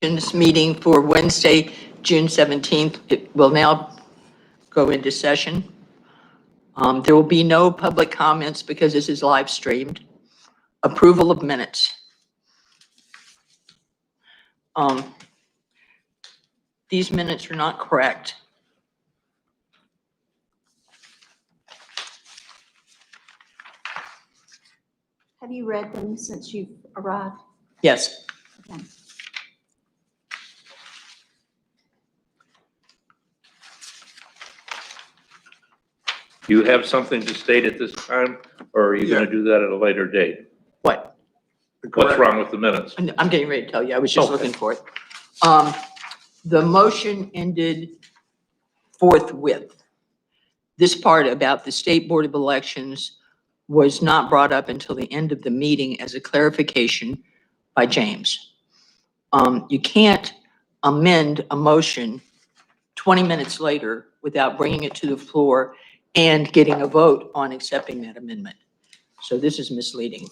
This meeting for Wednesday, June 17th. It will now go into session. There will be no public comments because this is live streamed. Approval of minutes. These minutes are not correct. Have you read them since you've arrived? Yes. Okay. Do you have something to state at this time, or are you going to do that at a later date? What? What's wrong with the minutes? I'm getting ready to tell you. I was just Okay. looking for it. The motion ended forthwith. This part about the State Board of Elections was not brought up until the end of the meeting as a clarification by James. You can't amend a motion 20 minutes later without bringing it to the floor and getting a vote on accepting that amendment. So this is misleading.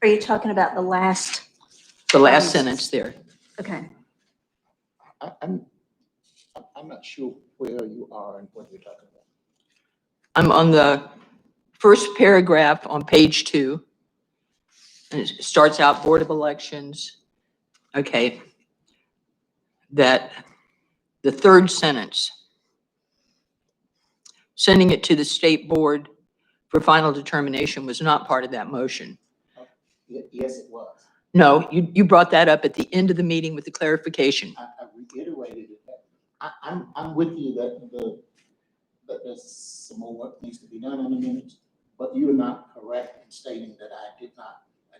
Are you talking about the last? The last sentence there. Okay. I'm not sure where you are and what you're talking about. I'm on the first paragraph on page 2. And it starts out Board of Elections. Okay. That the third sentence, sending it to the state board for final determination was not part of that motion. Yes, it was. No, you brought that up at the end of the meeting with the clarification. I reiterated it. I'm with you that there's some more work needs to be done on the minutes, but you are not correct in stating that I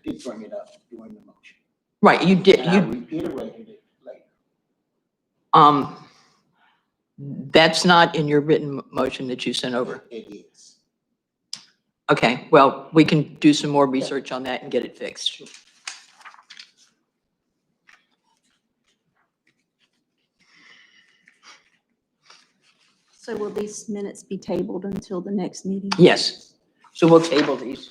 did bring it up during the motion. Right, you did. And I reiterated it later. That's not in your written motion that you sent over. It is. Okay, well, we can do some more research on that and get it fixed. So will these minutes be tabled until the next meeting? Yes, so we'll table these.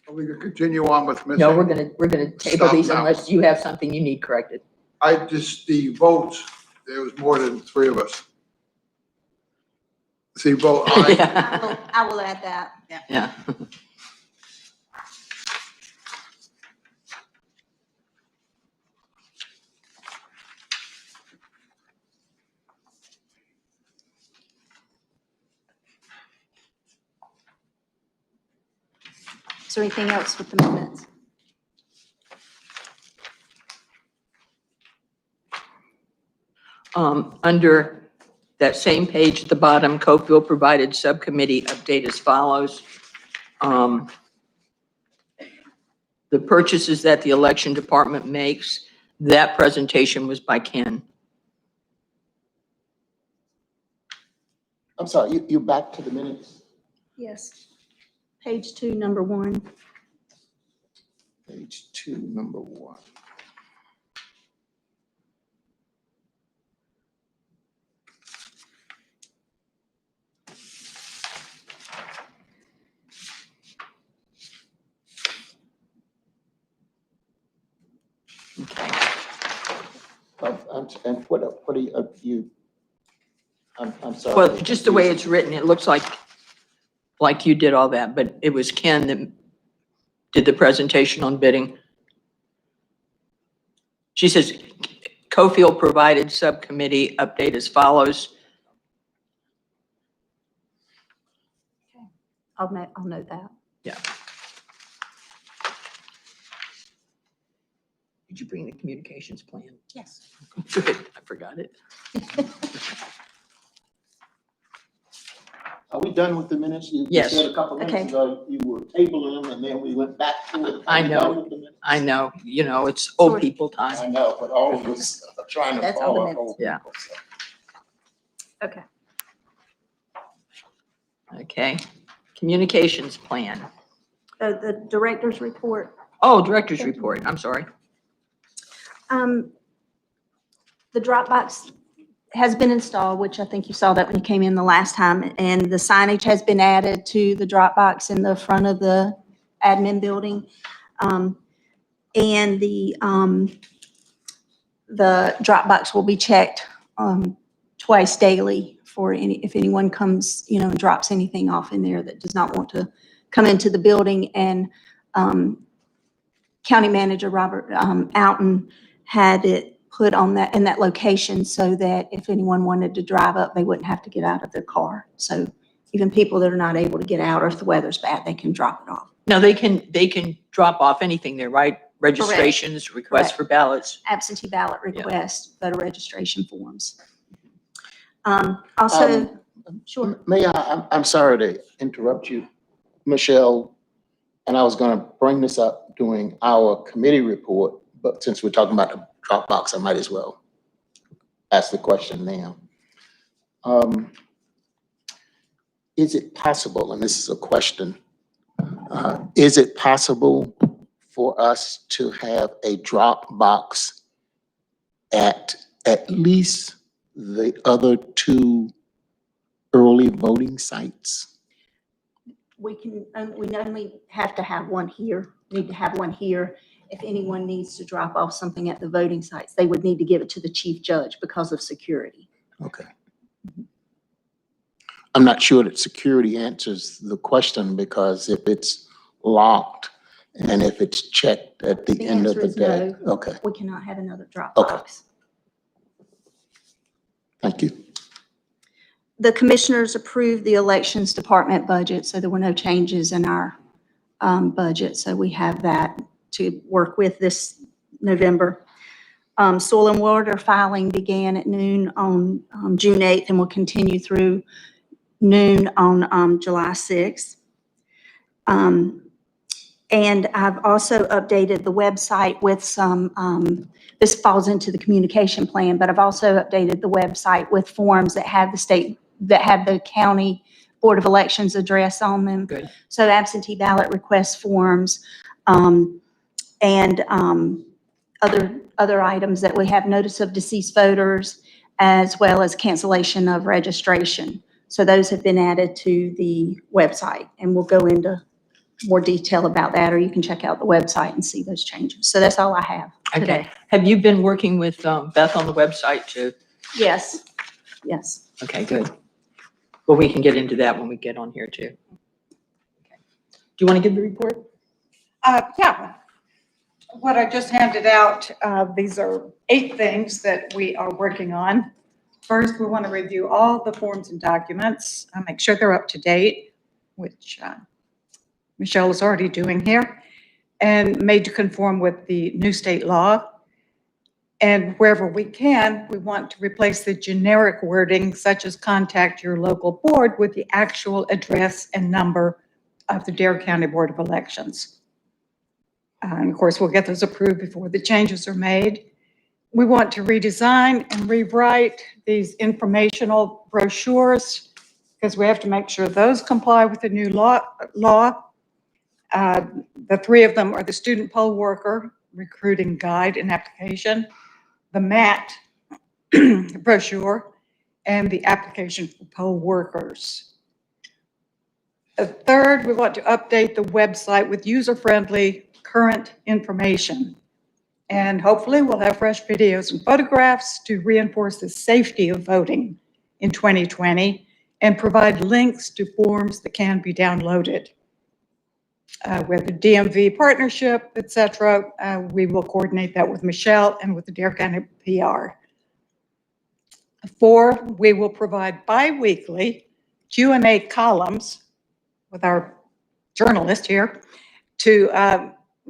Are we gonna continue on with missing? No, we're gonna table Stop these now. unless you have something you need corrected. the votes, there was more than 3 of us. See, vote aye. Yeah. I will add that. Yeah. Yeah. Is there anything else with the minutes? Under that same page at the bottom, Cofield provided subcommittee update as follows. The purchases that the election department makes, that presentation was by Ken. I'm sorry, you're back to the minutes? Yes. Page 2, number 1. Page 2, number 1. Okay. And what are you, I'm sorry. Well, just the way it's written, it looks like you did all that, but it was Ken that did the presentation on bidding. She says, Cofield provided subcommittee update as follows. I'll note that. Yeah. Did you bring the communications plan? Yes. Good, I forgot it. Are we done with the minutes? You Yes. said a couple Okay. minutes ago you were tabling them and then we went back to it. I Are we know. done with the minutes? I know, it's old Sorry. people time. I know, but all of us are trying to That's all the follow minutes. old Yeah. people. So. Okay. Okay, communications plan. The director's report. Oh, director's report, I'm sorry. The Dropbox has been installed, which I think you saw that when you came in the last time, and the signage has been added to the Dropbox in the front of the admin building. And the drop box will be checked twice daily for if anyone comes, and drops anything off in there that does not want to come into the building. And County Manager Robert Outen had it put on in that location so that if anyone wanted to drive up, they wouldn't have to get out of their car. So even people that are not able to get out, or if the weather's bad, they can drop it off. Now, they can drop off anything there, right? Registrations, requests for ballots. Absentee ballot requests, voter registration forms. Also, sure. May I'm sorry to interrupt you, Michelle, and I was gonna bring this up during our committee report, but since we're talking about the Dropbox, I might as well ask the question now. Is it possible, and this is a question, is it possible for us to have a Dropbox at least the other two early voting sites? We only have to have one here, need to have one here. If anyone needs to drop off something at the voting sites, they would need to give it to the chief judge because of security. Okay. I'm not sure that security answers the question, because if it's locked and if it's checked at the end of answer the is day. no. Okay, We cannot have another drop Okay. box. thank you. The commissioners approved the elections department budget, so there were no changes in our budget. So we have that to work with this November. Soil and water filing began at noon on June 8th and will continue through noon on July 6th. And I've also updated the website with some, this falls into the communication plan, but I've also updated the website with forms that have the county Board of Elections address on them. Good. So absentee ballot request forms, and other items that we have, notice of deceased voters, as well as cancellation of registration. So those have been added to the website, and we'll go into more detail about that, or you can check out the website and see those changes. So that's all I have today. Okay. Have you been working with Beth on the website too? Yes, yes. Okay, good. Well, we can get into that when we get on here too. Okay. Do you want to give the report? Yeah. What I just handed out, these are 8 things that we are working on. First, we want to review all the forms and documents, make sure they're up to date, which Michelle is already doing here, and made to conform with the new state law. And wherever we can, we want to replace the generic wording, such as contact your local board, with the actual address and number of the Dare County Board of Elections. And of course, we'll get those approved before the changes are made. We want to redesign and rewrite these informational brochures, because we have to make sure those comply with the new law. The 3 of them are the student poll worker recruiting guide and application, the MAT brochure, and the application for poll workers. Third, we want to update the website with user-friendly current information. And hopefully we'll have fresh videos and photographs to reinforce the safety of voting in 2020 and provide links to forms that can be downloaded. With the DMV partnership, et cetera, we will coordinate that with Michelle and with the Dare County PR. 4, we will provide bi-weekly Q&A columns with our journalist here to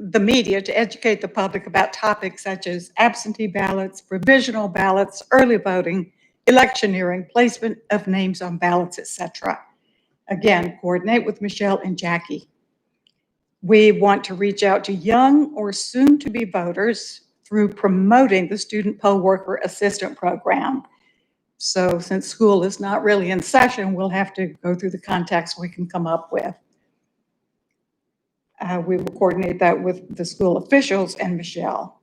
the media to educate the public about topics such as absentee ballots, provisional ballots, early voting, electioneering, placement of names on ballots, etc. Again, coordinate with Michelle and Jackie. We want to reach out to young or soon-to-be voters through promoting the Student Poll Worker Assistant Program. So since school is not really in session, we'll have to go through the contacts we can come up with. We will coordinate that with the school officials and Michelle.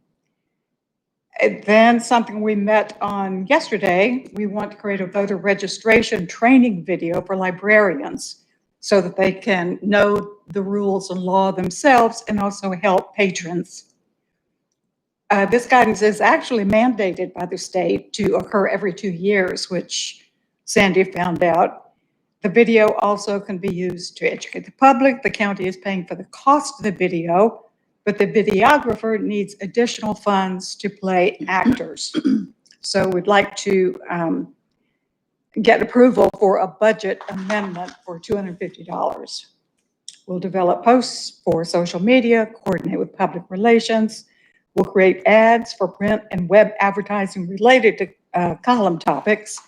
And then something we met on yesterday, we want to create a voter registration training video for librarians so that they can know the rules and law themselves and also help patrons This guidance is actually mandated by the state to occur every 2 years, which Sandy found out. The video also can be used to educate the public. The county is paying for the cost of the video, but the videographer needs additional funds to play actors. So we'd like to get approval for a budget amendment for $250. We'll develop posts for social media, coordinate with public relations. We'll create ads for print and web advertising related to column topics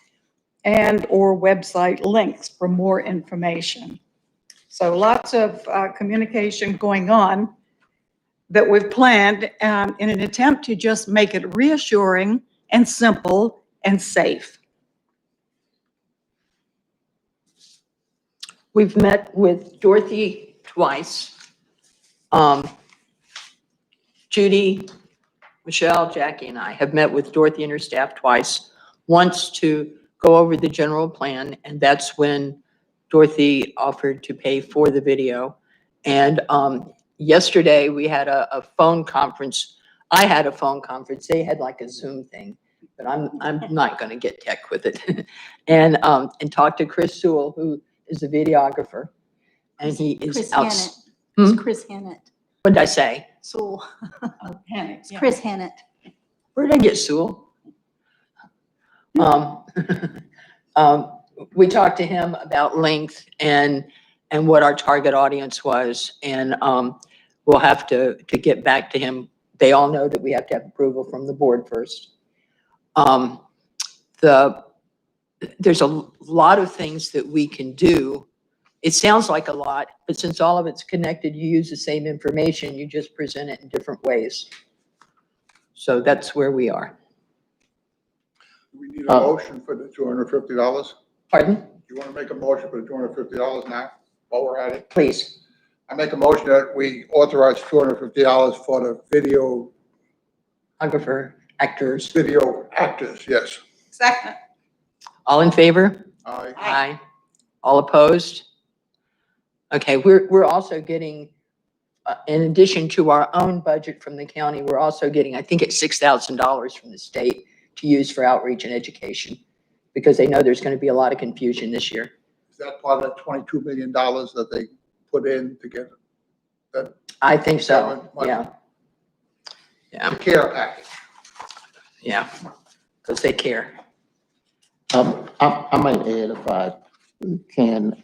and/or website links for more information. So lots of communication going on that we've planned in an attempt to just make it reassuring and simple and safe. We've met with Dorothy twice. Judy, Michelle, Jackie, and I have met with Dorothy and her staff twice. Once to go over the general plan, and that's when Dorothy offered to pay for the video. And yesterday we had a phone conference. I had a phone conference. They had like a Zoom thing, but I'm not going to get tech with it. And talked to Chris Sewell, who is a videographer, and he is Chris out. Hannett. Hmm? It's Chris Hannett. What did I say? Sewell. Panic, It's Chris Hannett. Where did I get Sewell? We talked to him about length and what our target audience was, and we'll have to get back to him. They all know that we have to have approval from the board first. There's a lot of things that we can do. It sounds like a lot, but since all of it's connected, you use the same information, you just present it in different ways. So that's where we are. We need a motion for the $250. Pardon? You want to make a motion for the $250 now, while we're at it? Please. I make a motion that we authorize $250 for the video Actors. actors, yes. Second. All in favor? Aye. Aye. All opposed? Okay, we're also getting, in addition to our own budget from the county, we're also getting, I think it's $6,000 from the state to use for outreach and education, because they know there's going to be a lot of confusion this year. Is that part of that $22 million that they put in to get that I think so, government money? yeah. Yeah, The care package? yeah, because they care. I might add, if I can,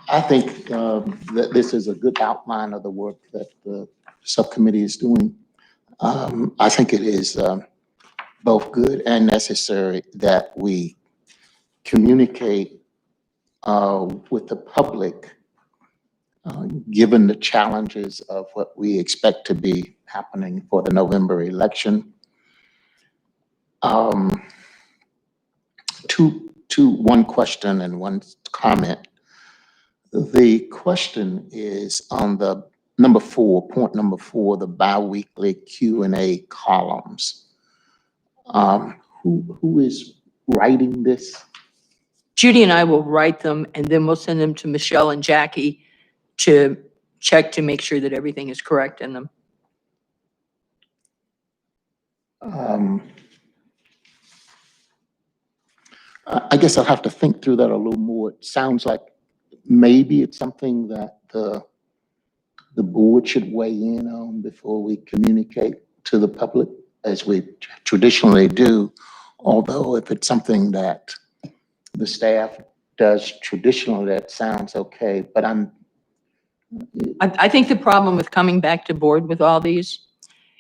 I think that this is a good outline of the work that the subcommittee is doing. I think it is both good and necessary that we communicate with the public, given the challenges of what we expect to be happening for the November election. One question and one comment. The question is on the point number four, the biweekly Q&A columns. Who is writing this? Judy and I will write them, and then we'll send them to Michelle and Jackie to check to make sure that everything is correct in them. I guess I'll have to think through that a little more. It sounds like maybe it's something that the board should weigh in on before we communicate to the public, as we traditionally do. Although if it's something that the staff does traditionally, that sounds okay. But I think the problem with coming back to board with all these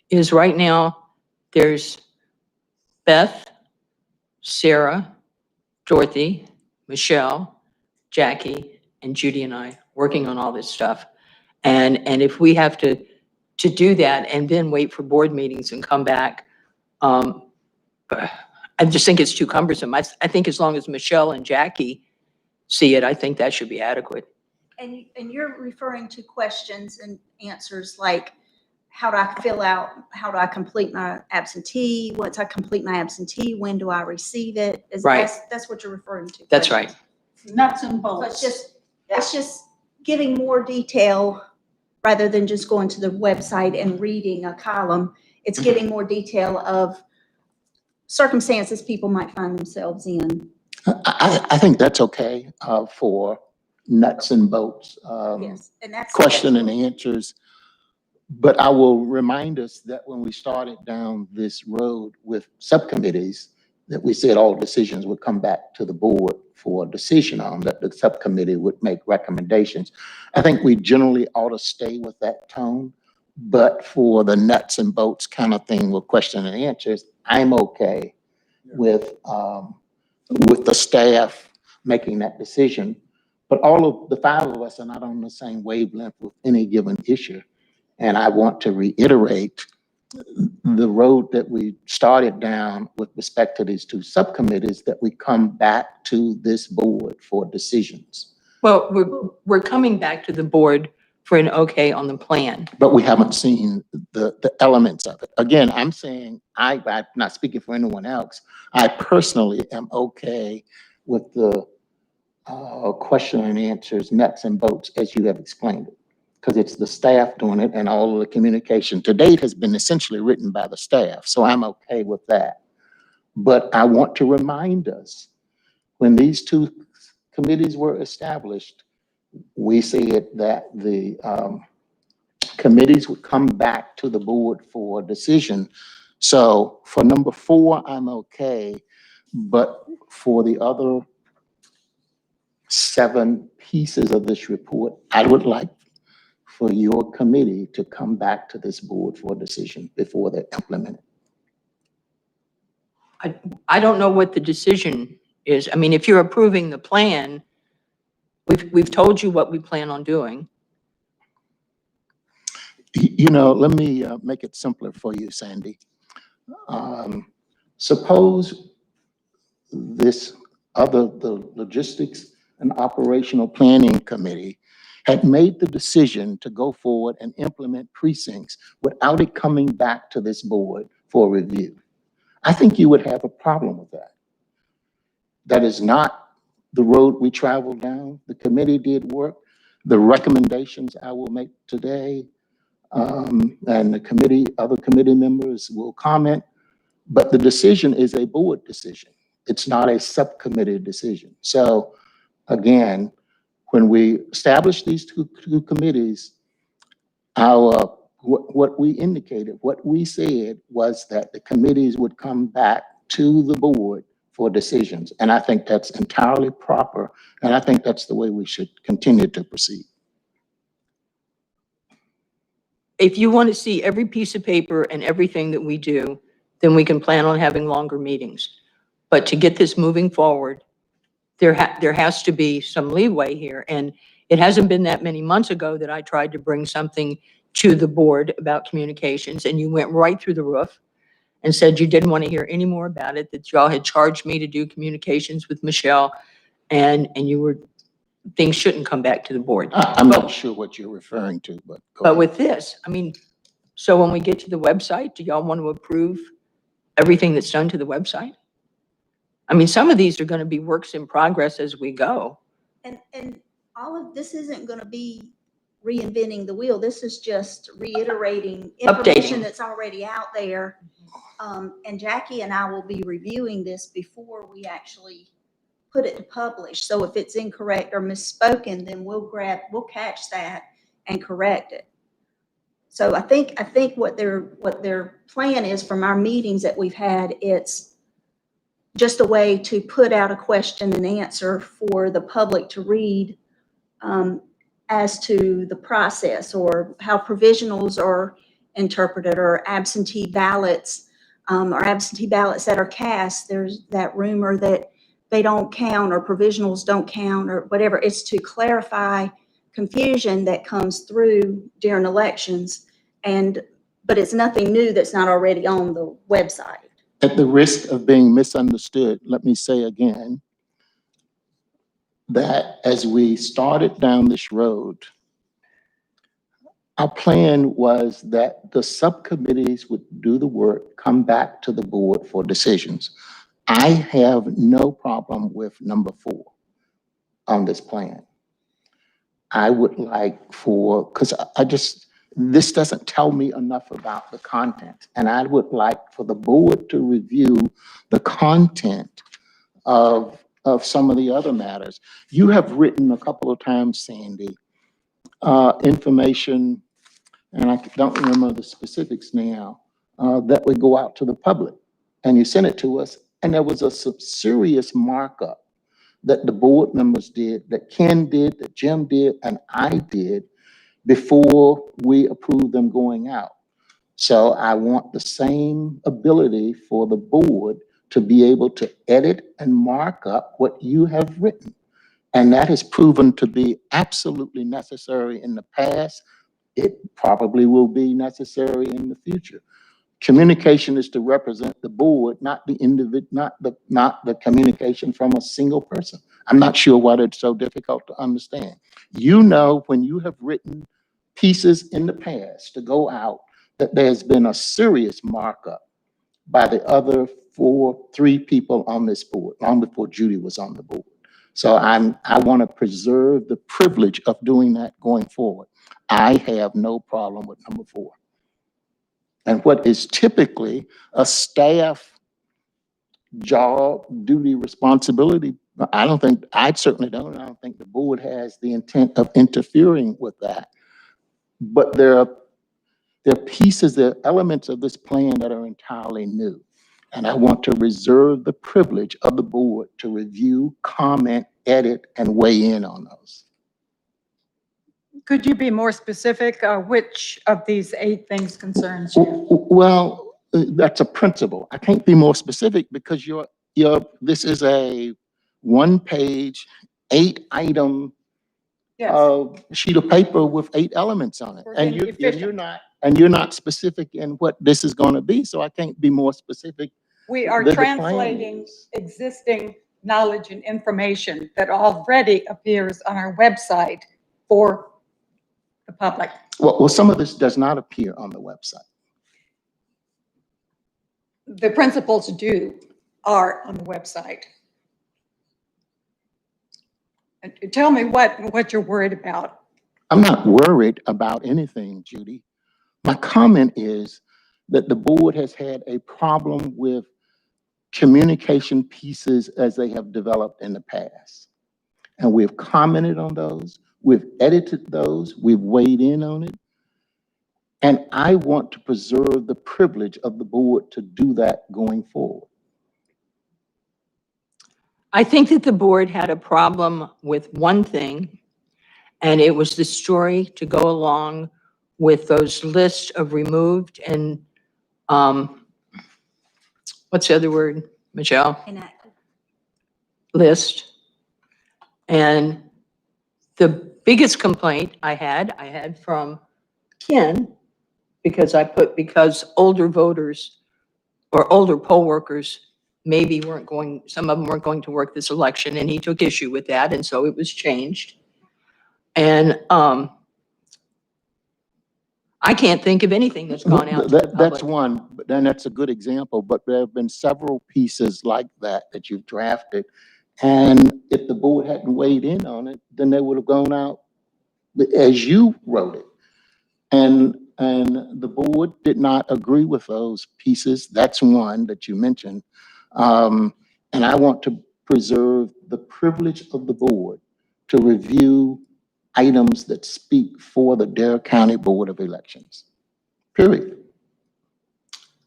is right now there's Beth, Sarah, Dorothy, Michelle, Jackie, and Judy and I working on all this stuff. And if we have to do that and then wait for board meetings and come back, I just think it's too cumbersome. I think as long as Michelle and Jackie see it, I think that should be adequate. And you're referring to questions and answers like, how do I complete my absentee? Once I complete my absentee, when do I receive it? Right. That's what you're referring to. That's right. Nuts and So bolts. it's just giving more detail rather than just going to the website and reading a column. It's getting more detail of circumstances people might find themselves in. I think that's okay, for nuts and bolts, Yes, and that's. question and answers. But I will remind us that when we started down this road with subcommittees, that we said all decisions would come back to the board for a decision on, that the subcommittee would make recommendations. I think we generally ought to stay with that tone, but for the nuts and bolts kind of thing with question and answers, I'm okay with the staff making that decision. But all of the five of us are not on the same wavelength with any given issue. And I want to reiterate the road that we started down with respect to these two subcommittees, that we come back to this board for decisions. Well, we're coming back to the board for an okay on the plan. But we haven't seen the elements of it. Again, I'm saying, I'm not speaking for anyone else. I personally am okay with the question and answers, nuts and bolts, as you have explained it. Because it's the staff doing it, and all of the communication to date has been essentially written by the staff. So I'm okay with that. But I want to remind us, when these two committees were established, we said that the committees would come back to the board for a decision. So for number 4, I'm okay. But for the other 7 pieces of this report, I would like for your committee to come back to this board for a decision before they're implemented. I don't know what the decision is. I mean, if you're approving the plan, we've told you what we plan on doing. You know, let me make it simpler for you, Sandy. Suppose the logistics and operational planning committee had made the decision to go forward and implement precincts without it coming back to this board for review. I think you would have a problem with that. That is not the road we traveled down. The committee did work. The recommendations I will make today, and the other committee members will comment, but the decision is a board decision. It's not a subcommittee decision. So again, when we established these two committees, what we indicated, what we said was that the committees would come back to the board for decisions. And I think that's entirely proper. And I think that's the way we should continue to proceed. If you want to see every piece of paper and everything that we do, then we can plan on having longer meetings. But to get this moving forward, there has to be some leeway here. And it hasn't been that many months ago that I tried to bring something to the board about communications, and you went right through the roof and said you didn't want to hear any more about it, that y'all had charged me to do communications with Michelle, and things shouldn't come back to the board. I'm not sure what you're referring to, but go But ahead. with this, I mean, so when we get to the website, do y'all want to approve everything that's done to the website? I mean, some of these are going to be works in progress as we go. And all of this isn't going to be reinventing the wheel. This is just reiterating information Updating. that's already out there. And Jackie and I will be reviewing this before we actually put it to publish. So if it's incorrect or misspoken, then we'll catch that and correct it. So I think what their plan is from our meetings that we've had, it's just a way to put out a question and answer for the public to read as to the process or how provisionals are interpreted, or absentee ballots that are cast. There's that rumor that they don't count or provisionals don't count or whatever. It's to clarify confusion that comes through during elections, but it's nothing new that's not already on the website. At the risk of being misunderstood, let me say again that as we started down this road, our plan was that the subcommittees would do the work, come back to the board for decisions. I have no problem with number 4 on this plan. I would like for, because I just, this doesn't tell me enough about the content. And I would like for the board to review the content of some of the other matters. You have written a couple of times, Sandy, information, and I don't remember the specifics now, that would go out to the public. And you sent it to us, and there was a serious markup that the board members did, that Ken did, that Jim did, and I did before we approved them going out. So I want the same ability for the board to be able to edit and mark up what you have written. And that has proven to be absolutely necessary in the past. It probably will be necessary in the future. Communication is to represent the board, not the individual, not the communication from a single person. I'm not sure why it's so difficult to understand. You know, when you have written pieces in the past to go out, that there's been a serious markup by the other three people on this board, long before Judy was on the board. So I want to preserve the privilege of doing that going forward. I have no problem with number 4. And what is typically a staff job, duty, responsibility, I certainly don't, and I don't think the board has the intent of interfering with that. But there are pieces, there are elements of this plan that are entirely new. And I want to reserve the privilege of the board to review, comment, edit, and weigh in on those. Could you be more specific? Which of these 8 things concerns you? Well, that's a principle. I can't be more specific because this is a 1-page, 8-item Yes, sheet of paper with 8 elements on it. We're And being efficient. you're not specific in what this is going to be, so I can't be more specific. we are than the plan translating is. existing knowledge and information that already appears on our website for the public. Well, some of this does not appear on the website. The principles are on the website. And tell me what you're worried about. I'm not worried about anything, Judy. My comment is that the board has had a problem with communication pieces as they have developed in the past. And we've commented on those, we've edited those, we've weighed in on it. And I want to preserve the privilege of the board to do that going forward. I think that the board had a problem with one thing, and it was the story to go along with those lists of removed and, what's the other word, Michelle? Inactive. List. And the biggest complaint I had from Ken, because older voters or older poll workers maybe some of them weren't going to work this election, and he took issue with that, and so it was changed. And I can't think of anything that's gone out to the That's public. one, but then that's a good example, but there have been several pieces like that you've drafted. And if the board hadn't weighed in on it, then they would have gone out as you wrote it. And the board did not agree with those pieces. That's one that you mentioned. And I want to preserve the privilege of the board to review items that speak for the Dare County Board of Elections, period.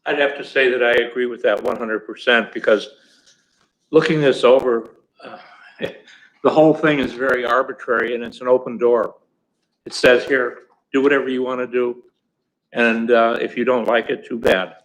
I'd have to say that I agree with that 100% because looking this over, the whole thing is very arbitrary and it's an open door. It says here, do whatever you want to do. And if you don't like it, too bad.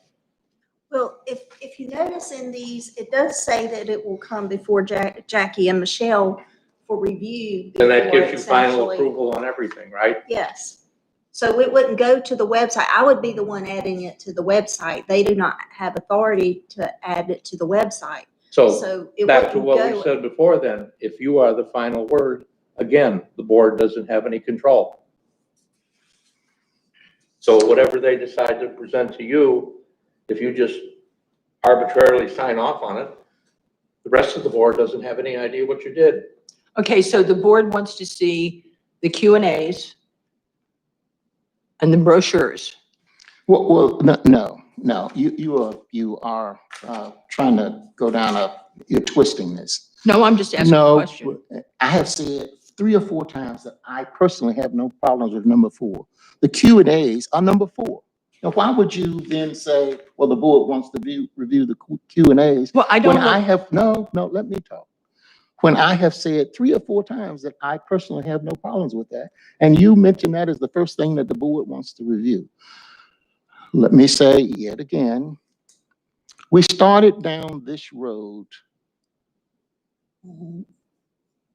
Well, if you notice in these, it does say that it will come before Jackie and Michelle for review. And that before gives you it's final actually- approval on everything, right? Yes. So it wouldn't go to the website. I would be the one adding it to the website. They do not have authority to add it to the website. So So it back to wouldn't what we go. said before then, if you are the final word, again, the board doesn't have any control. So whatever they decide to present to you, if you just arbitrarily sign off on it, the rest of the board doesn't have any idea what you did. Okay, so the board wants to see the Q&As and the brochures. Well, no, you are trying to go down you're twisting this. No, I'm just asking a No, question. I have said 3 or 4 times that I personally have no problems with number 4. The Q&As are number 4. Now, why would you then say, well, the board wants to review the Q&As? Well, I don't When I know. have, no, let me talk. When I have said 3 or 4 times that I personally have no problems with that, and you mentioned that as the first thing that the board wants to review. Let me say yet again, we started down this road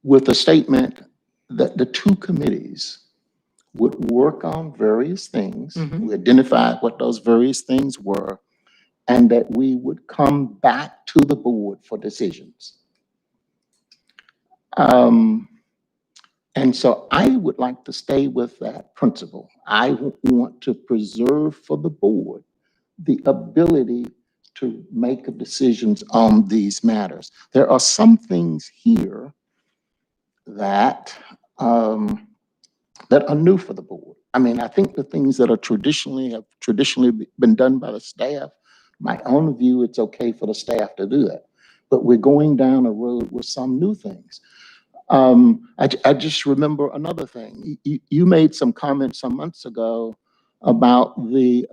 with a statement that the 2 committees would work on various things. Mhm. We identified what those various things were, and that we would come back to the board for decisions. And so I would like to stay with that principle. I want to preserve for the board the ability to make decisions on these matters. There are some things here that that are new for the board. I mean, I think the things that are have traditionally been done by the staff, my own view, it's okay for the staff to do that. But we're going down a road with some new things. I just remember another thing. You made some comments some months ago about the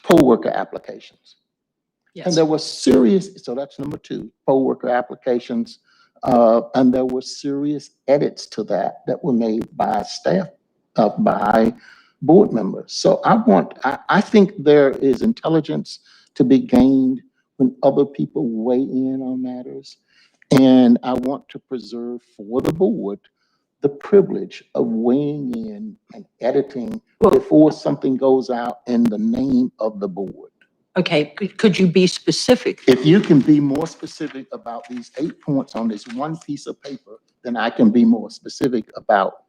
poll worker applications. And Yes. there was so that's number 2, poll worker applications. And there were serious edits to that were made by staff, by board members. So I think there is intelligence to be gained when other people weigh in on matters. And I want to preserve for the board the privilege of weighing in and editing before something goes out in the name of the board. Okay, could you be specific? If you can be more specific about these 8 points on this one piece of paper, then I can be more specific about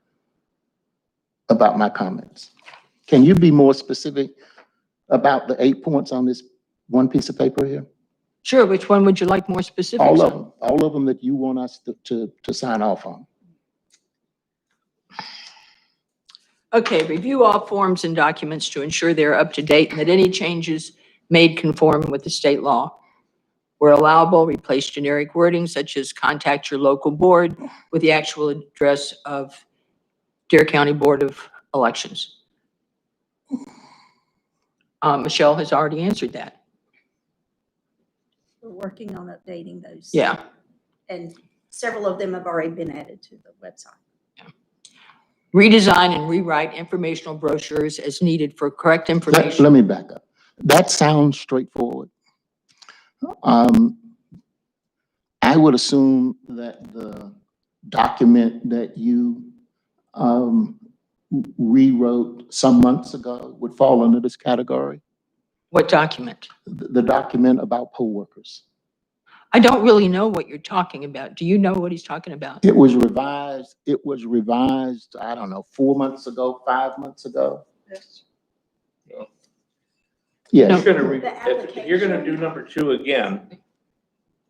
my comments. Can you be more specific about the 8 points on this one piece of paper here? Sure, which one would you like more specifics All of on? them, all of them that you want us to sign off on. Okay, review all forms and documents to ensure they're up to date and that any changes made conform with the state law. Where allowable, replace generic wording such as contact your local board with the actual address of Dare County Board of Elections. Michelle has already answered that. We're working on updating those. Yeah. And several of them have already been added to the website. Redesign and rewrite informational brochures as needed for correct information. Let me back up. That sounds straightforward. I would assume that the document that you rewrote some months ago would fall under this category. What document? The document about poll workers. I don't really know what you're talking about. Do you know what he's talking about? It was revised, I don't know, 4 months ago, 5 months ago. Yes. Yes. No. If you're gonna do number 2 again,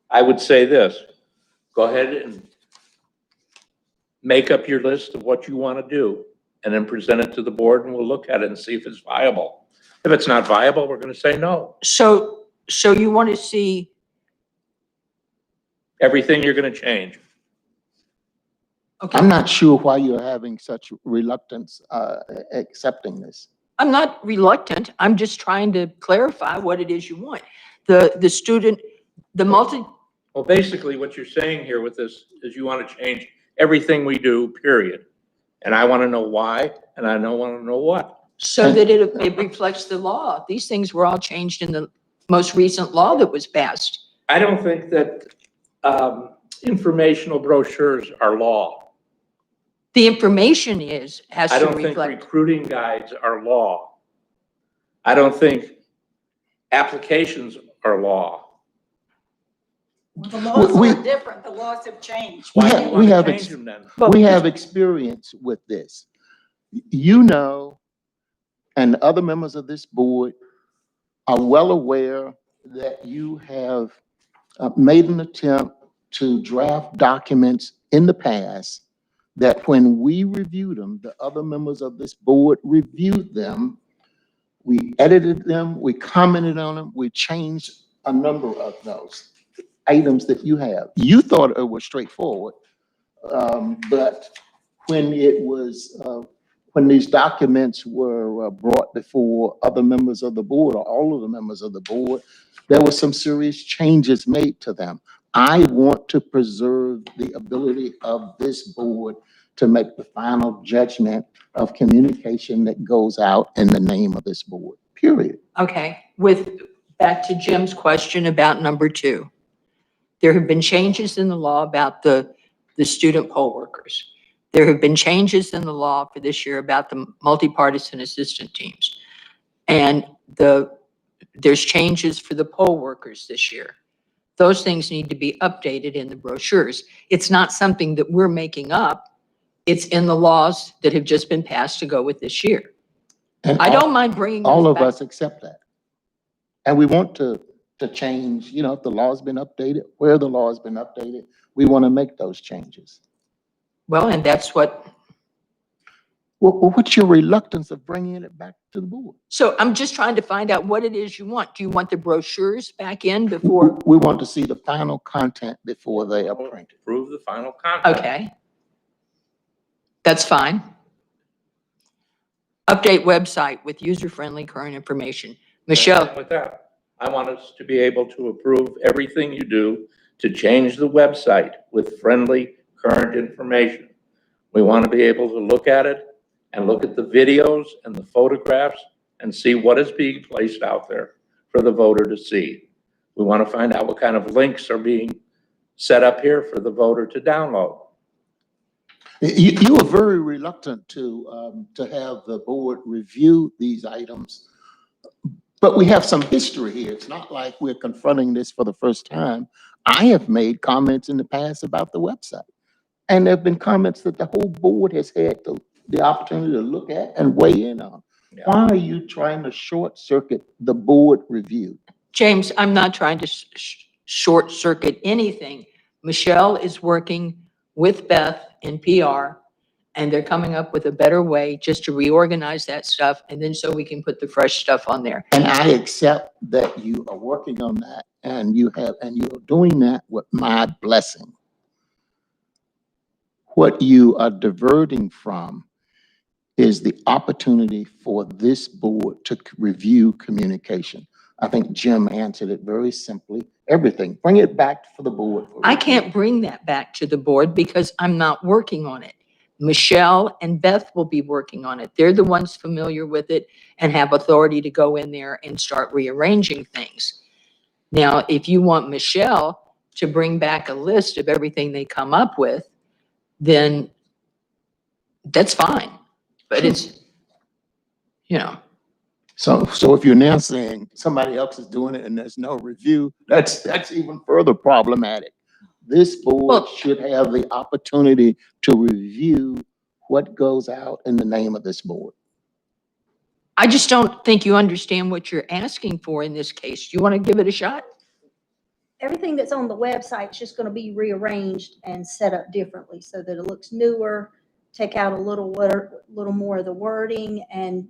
I would say this, go ahead and make up your list of what you want to do and then present it to the board and we'll look at it and see if it's viable. If it's not viable, we're gonna say no. So you want to see, Everything you're gonna change. okay, I'm not sure why you're having such reluctance accepting this. I'm not reluctant. I'm just trying to clarify what it is you want. The student, Well, basically what you're saying here with this is you want to change everything we do, period. And I want to know why, and I don't want to know what. so that it reflects the law. These things were all changed in the most recent law that was passed. I don't think that informational brochures are law. The information has I to don't think reflect. recruiting guides are law. I don't think applications are law. Well, the laws We- are different. The laws have changed. Why do We you want have to ex- change them then? Well, We have experience with this. You know, and other members of this board are well aware that you have made an attempt to draft documents in the past that when we reviewed them, the other members of this board reviewed them. We edited them, we commented on them, we changed a number of those items that you have. You thought it was straightforward, but when it was, when these documents were brought before other members of the board or all of the members of the board, there were some serious changes made to them. I want to preserve the ability of this board to make the final judgment of communication that goes out in the name of this board, period. Okay, back to Jim's question about number 2. There have been changes in the law about the student poll workers. There have been changes in the law for this year about the multi-partisan assistant teams. And there's changes for the poll workers this year. Those things need to be updated in the brochures. It's not something that we're making up. It's in the laws that have just been passed to go with this year. And I don't mind bringing all those of back. us accept that. And we want to change, you know, if the law's been updated, where the law has been updated, we want to make those changes. Well, and that's what, Well, what's your reluctance of bringing it back to the board? so I'm just trying to find out what it is you want. Do you want the brochures back in before? We want to see the final content before they are printed. Approve the final content. Okay. That's fine. Update website with user-friendly current information. Michelle, With that, I want us to be able to approve everything you do to change the website with friendly, current information. We want to be able to look at it and look at the videos and the photographs and see what is being placed out there for the voter to see. We want to find out what kind of links are being set up here for the voter to download. You are very reluctant to have the board review these items, but we have some history here. It's not like we're confronting this for the first time. I have made comments in the past about the website, and there have been comments that the whole board has had the opportunity to look at and weigh in on. Yeah. Why are you trying to short circuit the board review? James, I'm not trying to short circuit anything. Michelle is working with Beth in PR, and they're coming up with a better way just to reorganize that stuff, and then so we can put the fresh stuff on there. And I accept that you are working on that, and you're doing that with my blessing. What you are diverting from is the opportunity for this board to review communication. I think Jim answered it very simply. Everything, bring it back for the board. I can't bring that back to the board because I'm not working on it. Michelle and Beth will be working on it. They're the ones familiar with it and have authority to go in there and start rearranging things. Now, if you want Michelle to bring back a list of everything they come up with, then that's fine. But it's, you know. So if you're now saying somebody else is doing it and there's no review, that's even further problematic. This board Well- should have the opportunity to review what goes out in the name of this board. I just don't think you understand what you're asking for in this case. Do you want to give it a shot? Everything that's on the website is just going to be rearranged and set up differently so that it looks newer, take out a little more of the wording and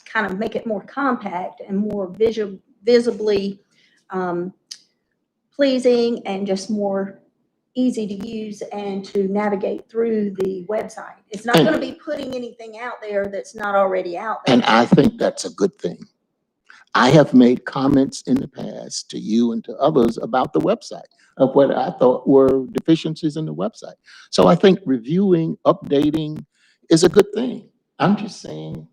kind of make it more compact and more visibly pleasing and just more easy to use and to navigate through the website. It's not going to be putting anything out there that's not already out there. And I think that's a good thing. I have made comments in the past to you and to others about the website of what I thought were deficiencies in the website. So I think reviewing, updating is a good thing. I'm just saying,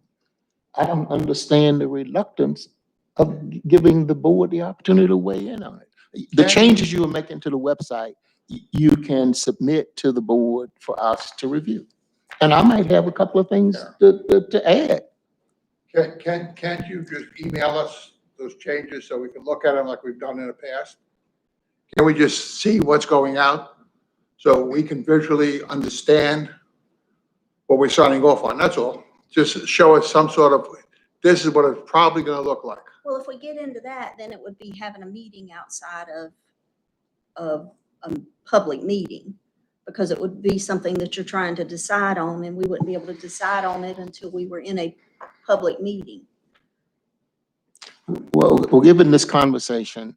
I don't understand the reluctance of giving the board the opportunity to weigh in on it. The changes you are making to the website, you can submit to the board for us to review. And I might have a couple of things to add. Can't you just email us those changes so we can look at them like we've done in the past? Can we just see what's going out so we can visually understand what we're signing off on? That's all. Just show us some sort of, this is what it's probably going to look like. Well, if we get into that, then it would be having a meeting outside of a public meeting. because it would be something that you're trying to decide on, and we wouldn't be able to decide on it until we were in a public meeting. Well, given this conversation,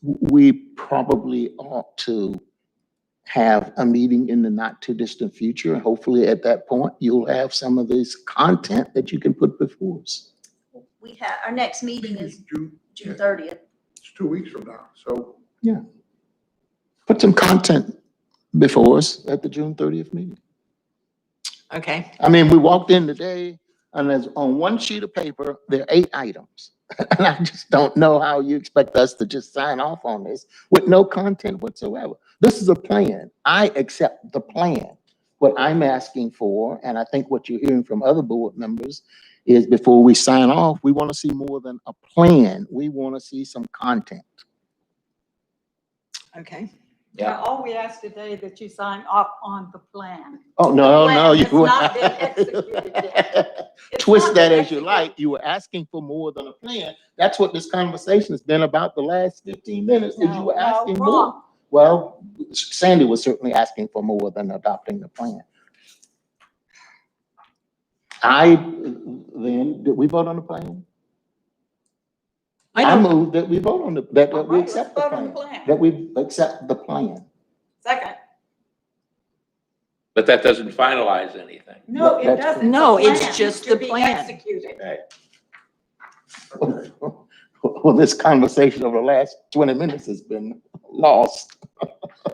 we probably ought to have a meeting in the not too distant future. And hopefully at that point, you'll have some of this content that you can put before us. We have, our next meeting is June, June 30th. it's 2 weeks from now, so. Put some content before us at the June 30th meeting. Okay, I mean, we walked in today and there's on one sheet of paper, there are 8 items. And I just don't know how you expect us to just sign off on this with no content whatsoever. This is a plan. I accept the plan. What I'm asking for, and I think what you're hearing from other board members, is before we sign off, we want to see more than a plan. We want to see some content. okay. Yeah. All we asked today that you sign off on the plan. Oh, no, The no, plan you has not been executed yet. It's twist not that been as you executed. like. You were asking for more than a plan. That's what this conversation has been about the last 15 minutes, is you were asking more. wrong. Well, Sandy was certainly asking for more than adopting the plan. Did we vote on the plan? I I don't, move that we vote on that All we right, accept let's the vote on the plan. plan. That we accept the plan. Second. But that doesn't finalize anything. No, it That's- doesn't. No, a it's plan just to the be plan. Executed. Well, this conversation over the last 20 minutes has been lost.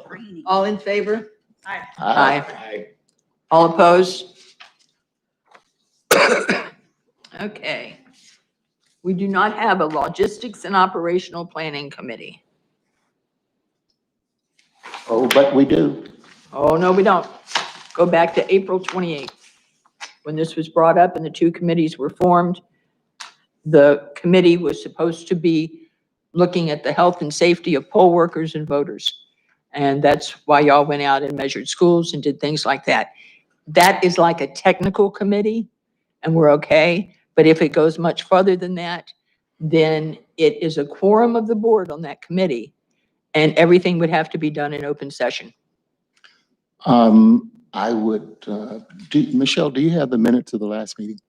Training. all in favor? Aye. Aye. All opposed? Okay. We do not have a logistics and operational planning committee. Oh, but we do. Oh, no, we don't. Go back to April 28th, when this was brought up and the 2 committees were formed. The committee was supposed to be looking at the health and safety of poll workers and voters. And that's why y'all went out and measured schools and did things like that. That is like a technical committee, and we're okay. But if it goes much further than that, then it is a quorum of the board on that committee, and everything would have to be done in open session. I would, Michelle, do you have the minutes of the last meeting?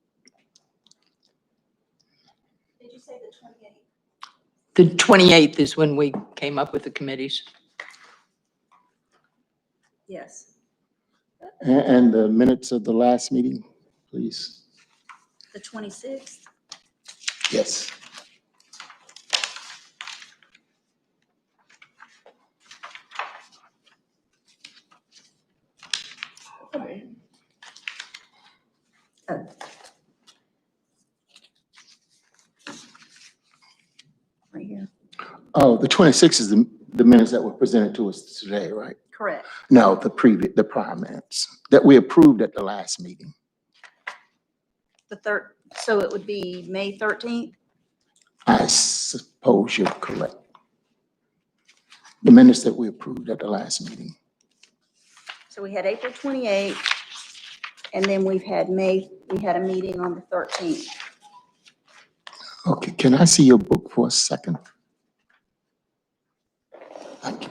Did you say the 28th? The 28th is when we came up with the committees. Yes. And the minutes of the last meeting, please? The 26th? Yes. Oh. Right here. Oh, the 26th is the minutes that were presented to us today, right? Correct. No, the prior minutes that we approved at the last meeting. So it would be May 13th? I suppose you're correct. The minutes that we approved at the last meeting. So we had April 28th, and then we had a meeting on the 13th. Okay, can I see your book for a second? Thank you.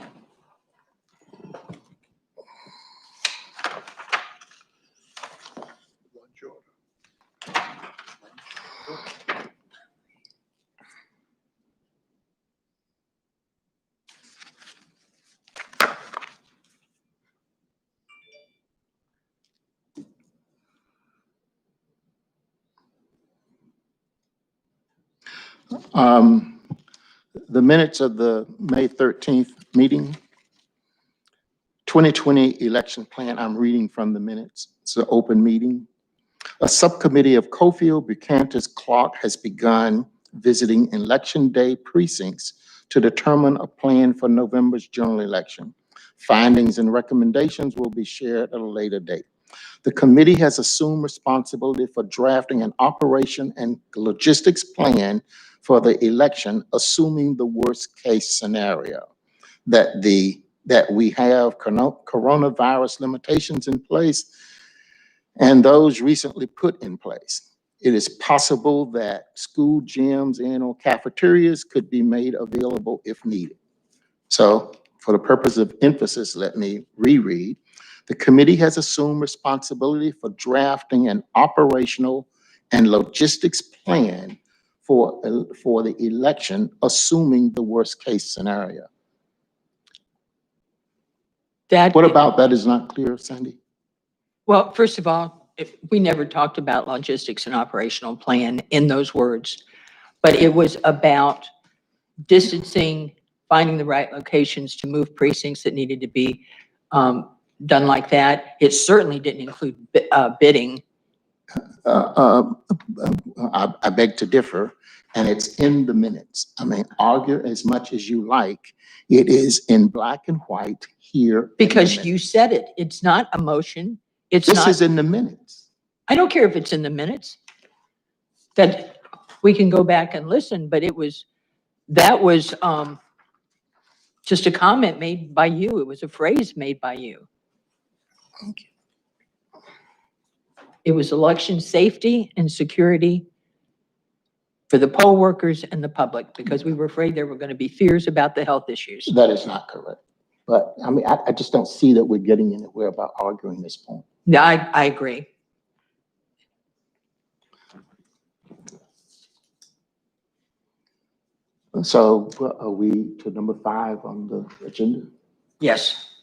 The minutes of the May 13th meeting, 2020 election plan, I'm reading from the minutes. It's an open meeting. A subcommittee of Cofield, Bucantis, Clark has begun visiting election day precincts to determine a plan for November's general election. Findings and recommendations will be shared at a later date. The committee has assumed responsibility for drafting an operation and logistics plan for the election, assuming the worst-case scenario, that we have coronavirus limitations in place and those recently put in place. It is possible that school gyms and/or cafeterias could be made available if needed. So For the purpose of emphasis, let me reread. The committee has assumed responsibility for drafting an operational and logistics plan for the election, assuming the worst-case scenario. That. What about that is not clear, Sandy? Well, first of all, we never talked about logistics and operational plan in those words, but it was about distancing, finding the right locations to move precincts that needed to be done like that. It certainly didn't include bidding. I beg to differ, and it's in the minutes. I mean, argue as much as you like. It is in black and white here. in the Because you minutes. said it. It's not a motion. It's This not. is in the minutes. I don't care if it's in the minutes. That we can go back and listen, but that was just a comment made by you. It was a phrase made by you. It was election safety and security for the poll workers and the public, because we were afraid there were going to be fears about the health issues. That is not correct. But I mean, I just don't see that we're getting anywhere about arguing this point. Yeah, I agree. So are we to number 5 on the agenda? Yes.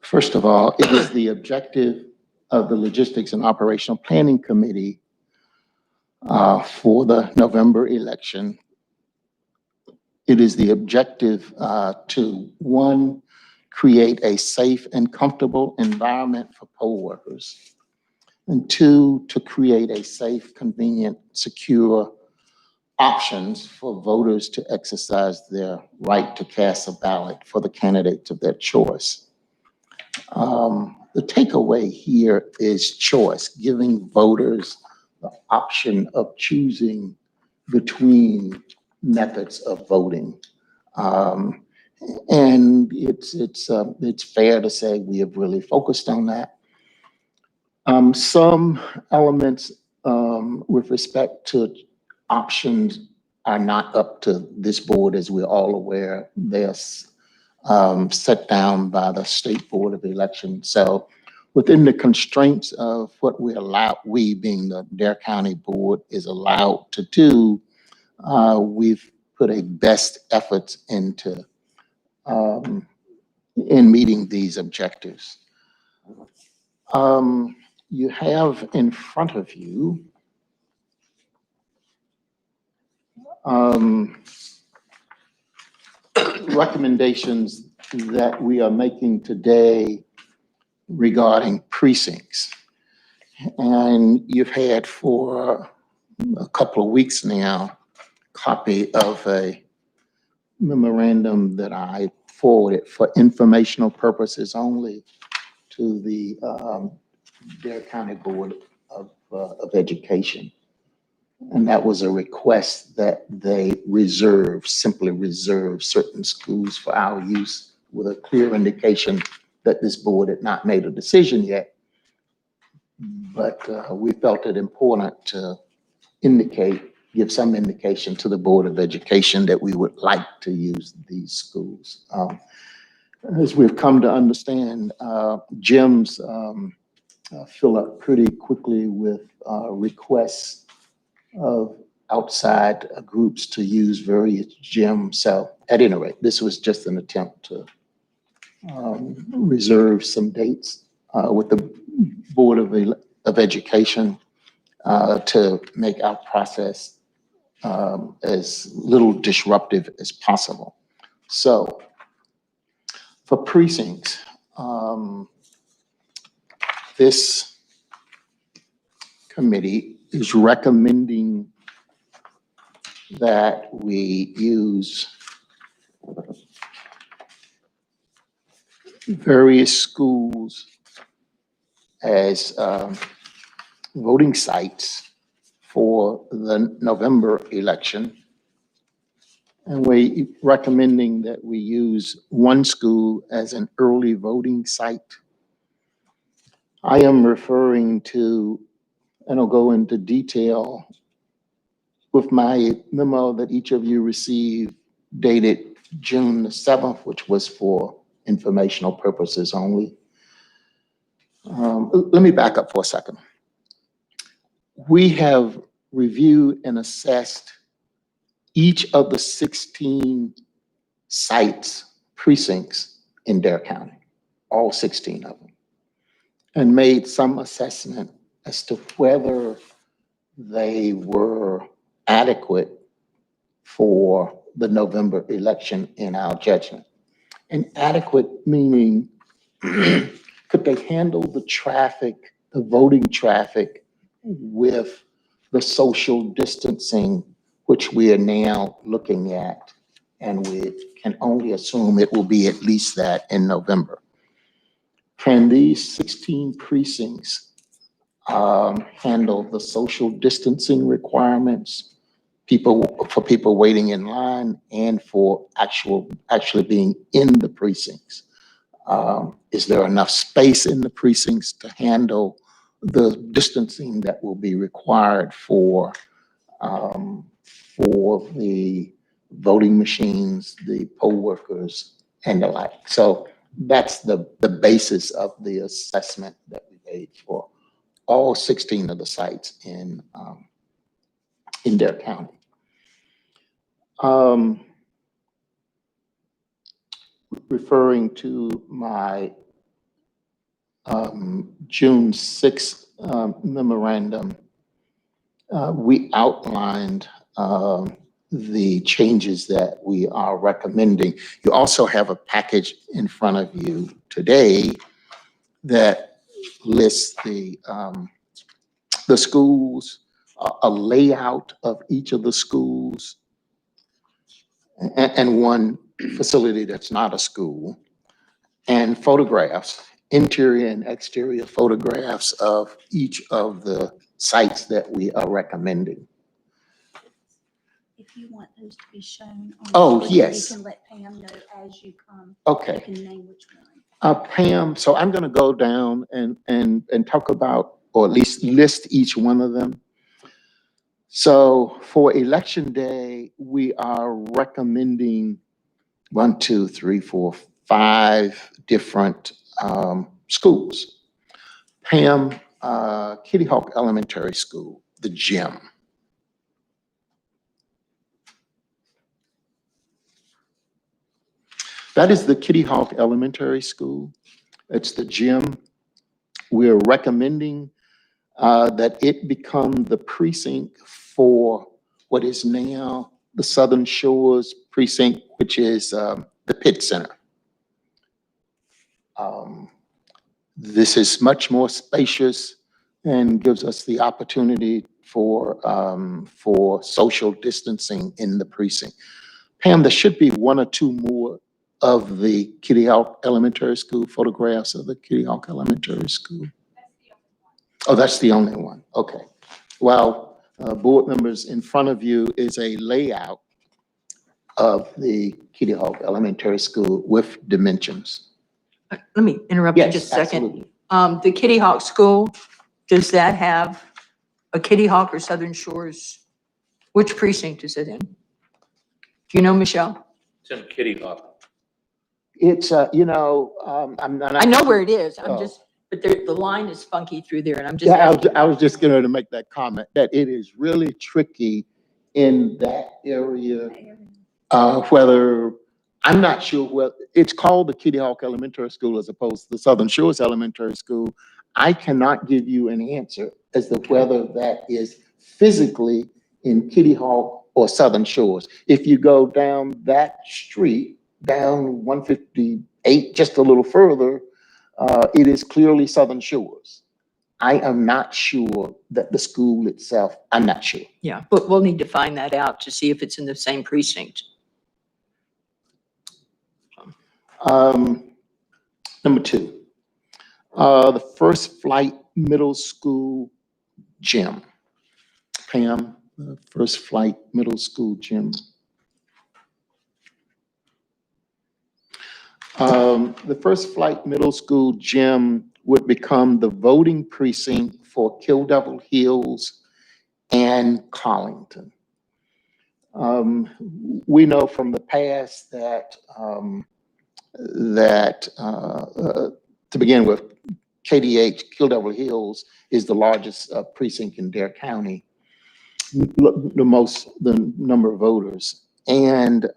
First of all, it is the objective of the Logistics and Operational Planning Committee for the November election. It is the objective to, 1, create a safe and comfortable environment for poll workers, and 2, to create a safe, convenient, secure options for voters to exercise their right to cast a ballot for the candidates of their choice. The takeaway here is choice, giving voters the option of choosing between methods of voting. And it's fair to say we have really focused on that. Some elements with respect to options are not up to this board, as we're all aware. They're set down by the State Board of Elections. So within the constraints of what we being the Dare County Board is allowed to do, we've put a best efforts into in meeting these objectives. You have in front of you recommendations that we are making today regarding precincts. And you've had for a couple of weeks now, copy of a memorandum that I forwarded for informational purposes only to the Dare County Board of Education. And that was a request that they simply reserve certain schools for our use, with a clear indication that this board had not made a decision yet. But we felt it important to give some indication to the Board of Education that we would like to use these schools. As we've come to understand, gyms fill up pretty quickly with requests of outside groups to use various gyms. So at any rate, this was just an attempt to reserve some dates with the Board of Education to make our process as little disruptive as possible. So for precincts, this committee is recommending that we use various schools as voting sites for the November election. And we're recommending that we use one school as an early voting site. I am referring to and I'll go into detail with my memo that each of you received dated June the 7th, which was for informational purposes only. Let me back up for a second. We have reviewed and assessed each of the 16 sites, precincts in Dare County, all 16 of them, and made some assessment as to whether they were adequate for the November election in our judgment. And adequate meaning, could they handle the traffic, the voting traffic, with the social distancing, which we are now looking at, and we can only assume it will be at least that in November. Can these 16 precincts handle the social distancing requirements, for people waiting in line, and for actually being in the precincts? Is there enough space in the precincts to handle the distancing that will be required for the voting machines, the poll workers, and the like? So that's the basis of the assessment that we made for all 16 of the sites in Dare County. Referring to my June 6th memorandum, we outlined the changes that we are recommending. You also have a package in front of you today that lists the schools, a layout of each of the schools, and one facility that's not a school, and photographs, interior and exterior photographs of each of the sites that we are recommending. If you want those to be shown on. Oh, the screen, yes. You can let Pam know as you come. Okay. You can name which one. Pam, so I'm going to go down and talk about, or at least list each one of them. So for election day, we are recommending 1, 2, 3, 4, 5 different schools. Pam, Kitty Hawk Elementary School, the gym. That is the Kitty Hawk Elementary School. It's the gym. We're recommending that it become the precinct for what is now the Southern Shores precinct, which is the Pitt Center. This is much more spacious and gives us the opportunity for social distancing in the precinct. Pam, there should be 1 or 2 more of the Kitty Hawk Elementary School, photographs of the Kitty Hawk Elementary School. Oh, that's the only one. Okay. Well, board members, in front of you is a layout of the Kitty Hawk Elementary School with dimensions. Let me interrupt you Yes, just a second. absolutely. The Kitty Hawk School, does that have a Kitty Hawk or Southern Shores? Which precinct is it in? Do you know, Michelle? It's in Kitty Hawk. It's, I'm not. I know where it is. I'm Oh. just, but the line is funky through there and I'm just Yeah, asking. I was just going to make that comment, that it is really tricky in that area. Whether, I'm not sure what, it's called the Kitty Hawk Elementary School as opposed to the Southern Shores Elementary School. I cannot give you an answer as to whether that is physically in Kitty Hawk or Southern Shores. If you go down that street, down 158, just a little further, it is clearly Southern Shores. I am not sure that the school itself, I'm not sure. Yeah, but we'll need to find that out to see if it's in the same precinct. Number 2, the First Flight Middle School gym. Pam, the First Flight Middle School gym. The First Flight Middle School gym would become the voting precinct for Kill Devil Hills and Collington. We know from the past that, to begin with, KDH, Kill Devil Hills, is the largest precinct in Dare County, the number of voters. And,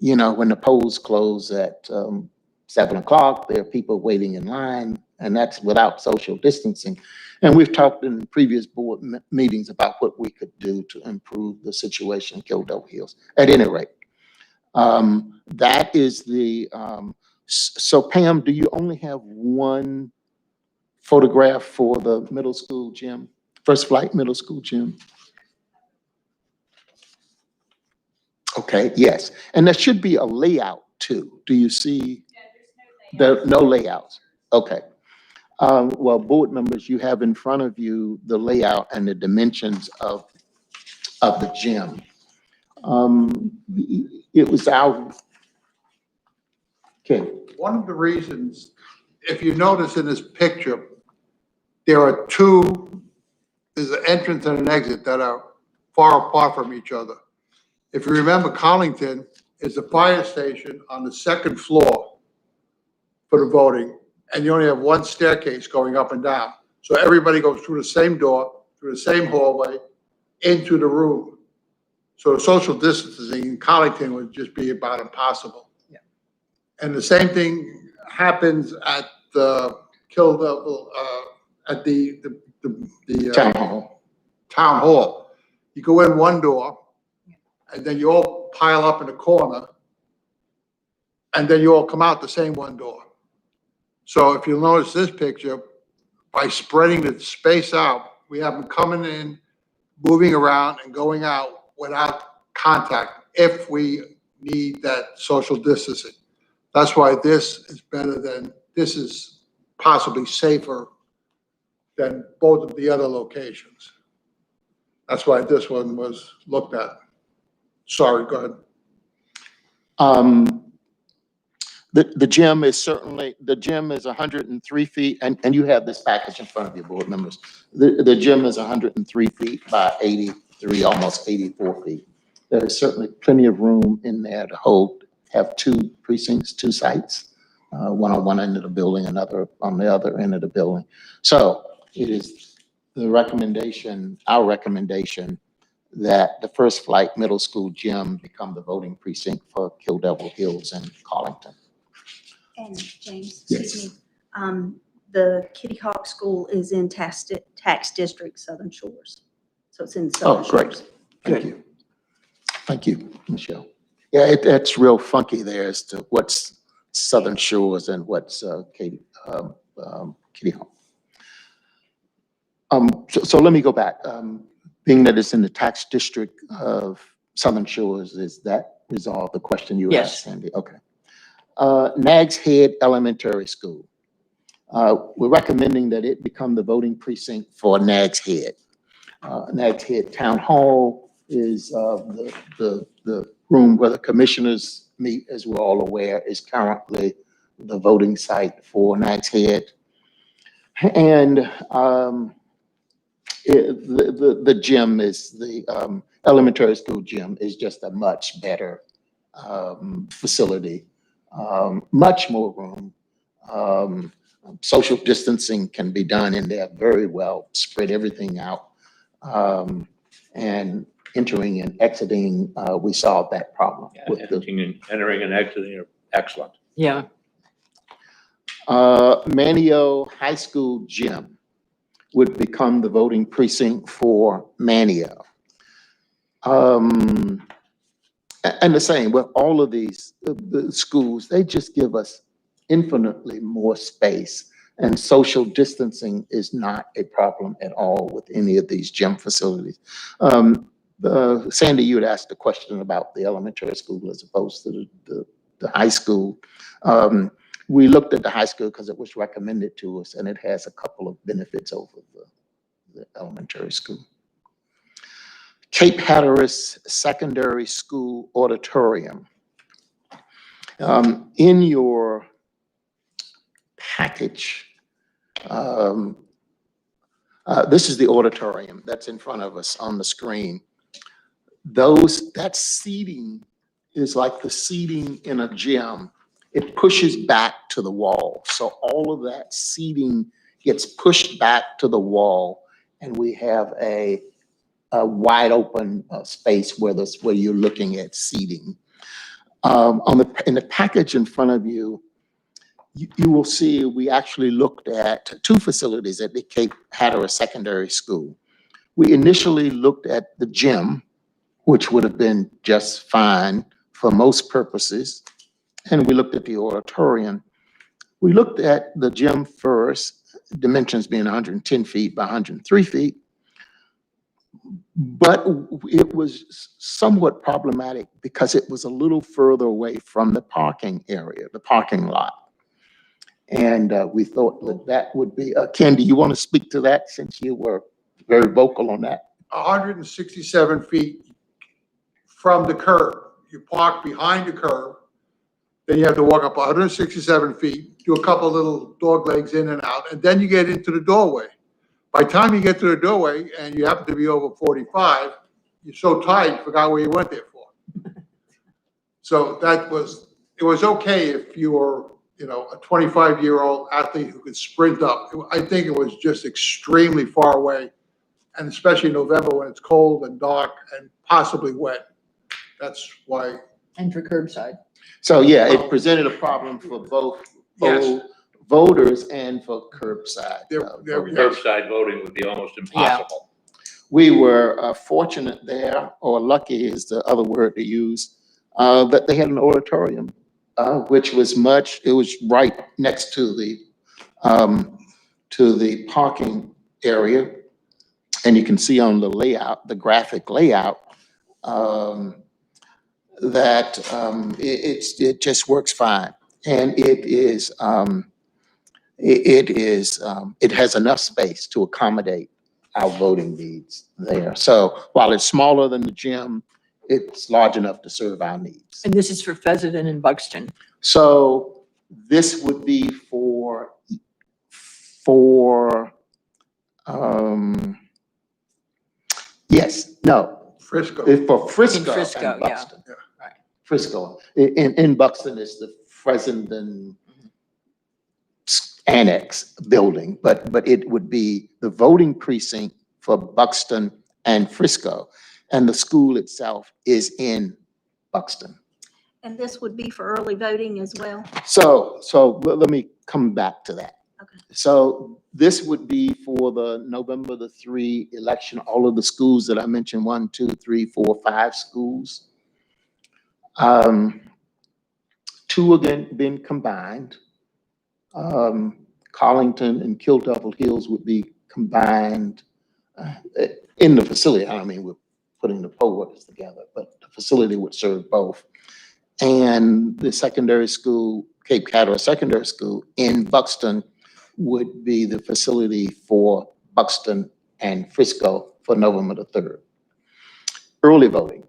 you know, when the polls close at 7 o'clock, there are people waiting in line, and that's without social distancing. And we've talked in previous board meetings about what we could do to improve the situation in Kill Devil Hills. At any rate, that is the, so Pam, do you only have one photograph for the middle school gym, First Flight Middle School gym? Okay, yes. And there should be a layout too. Do you see? No layouts. Okay. Well, board members, you have in front of you the layout and the dimensions of the gym. It was our, okay. One of the reasons, if you notice in this picture, there are there's an entrance and an exit that are far apart from each other. If you remember, Collington is a fire station on the second floor for the voting, and you only have one staircase going up and down. So everybody goes through the same door, through the same hallway, into the room. So social distancing in Collington would just be about impossible. Yeah. And the same thing happens at the at the town hall. You go in one door, and then you all pile up in the corner, and then you all come out the same one door. So if you'll notice this picture, by spreading the space out, we have them coming in, moving around, and going out without contact if we need that social distancing. That's why this is possibly safer than both of the other locations. That's why this one was looked at. Sorry, go ahead. The gym is 103 feet, and you have this package in front of you, board members. The gym is 103 feet by 83, almost 84 feet. There is certainly plenty of room in there to have two precincts, two sites, one on one end of the building, another on the other end of the building. So it is our recommendation, that the First Flight Middle School gym become the voting precinct for Kill Devil Hills and Collington. And James, Yes. excuse me, the Kitty Hawk School is in tax district Southern Shores. So it's in Southern Oh, great. Shores. Thank you. Thank you, Michelle. Yeah, it's real funky there as to what's Southern Shores and what's Kitty Hawk. So let me go back. Being that it's in the tax district of Southern Shores, is that resolve the question you Yes. asked, Sandy? Okay. Nags Head Elementary School. We're recommending that it become the voting precinct for Nags Head. Nags Head Town Hall is the room where the commissioners meet, as we're all aware, is currently the voting site for Nags Head. And the gym is the elementary school gym is just a much better facility, much more room. Social distancing can be done in there very well, spread everything out. And entering and exiting, we solved that problem. With the Entering and exiting are excellent. Yeah. Manio High School gym would become the voting precinct for Manio. And the same with all of these the schools, they just give us infinitely more space, and social distancing is not a problem at all with any of these gym facilities. Sandy, you had asked a question about the elementary school as opposed to the high school. We looked at the high school because it was recommended to us, and it has a couple of benefits over the elementary school. Cape Hatteras Secondary School Auditorium. In your package, This is the auditorium that's in front of us on the screen. That seating is like the seating in a gym. It pushes back to the wall. So all of that seating gets pushed back to the wall, and we have a wide open space where you're looking at seating. In the package in front of you, you will see we actually looked at two facilities at the Cape Hatteras Secondary School. We initially looked at the gym, which would have been just fine for most purposes, and we looked at the auditorium. We looked at the gym first, dimensions being 110 feet by 103 feet, but it was somewhat problematic because it was a little further away from the parking area, the parking lot. And we thought that would be, Ken, do you want to speak to that since you were very vocal on that? 167 feet from the curb. You park behind the curb, then you have to walk up 167 feet, do a couple little dog legs in and out, and then you get into the doorway. By the time you get to the doorway and you happen to be over 45, you're so tired, you forgot where you went there for. So it was okay if you were, a 25-year-old athlete who could sprint up. I think it was just extremely far away, and especially in November when it's cold and dark and possibly wet. That's why. And for curbside. So yeah, it presented a problem for both Yes. voters and for curbside. Curbside voting would be almost impossible. We were fortunate there, or lucky is the other word to use, that they had an auditorium, which was it was right next to the parking area. And you can see on the layout, the graphic layout, that it just works fine. And it has enough space to accommodate our voting needs there. So while it's smaller than the gym, it's large enough to serve our needs. And this is for Pheasant and Buxton. So this would be for yes, no, Frisco. it's for Frisco In Frisco, and yeah. Buxton. Right. Frisco. In Buxton is the Fessenden Annex building, but it would be the voting precinct for Buxton and Frisco. And the school itself is in Buxton. And this would be for early voting as well? So let me come back to that. Okay. So this would be for the November the 3 election, all of the schools that I mentioned, 1, 2, 3, 4, 5 schools. 2 again been combined. Collington and Kill Devil Hills would be combined in the facility. I don't mean we're putting the poll workers together, but the facility would serve both. And the secondary school, Cape Hatteras Secondary School in Buxton, would be the facility for Buxton and Frisco for November the 3rd. Early voting.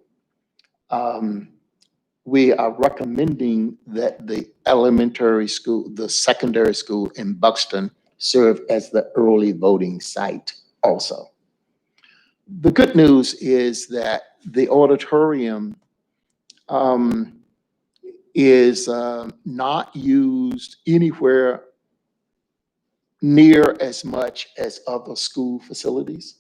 We are recommending that the elementary school, the secondary school in Buxton serve as the early voting site also. The good news is that the auditorium is not used anywhere near as much as other school facilities.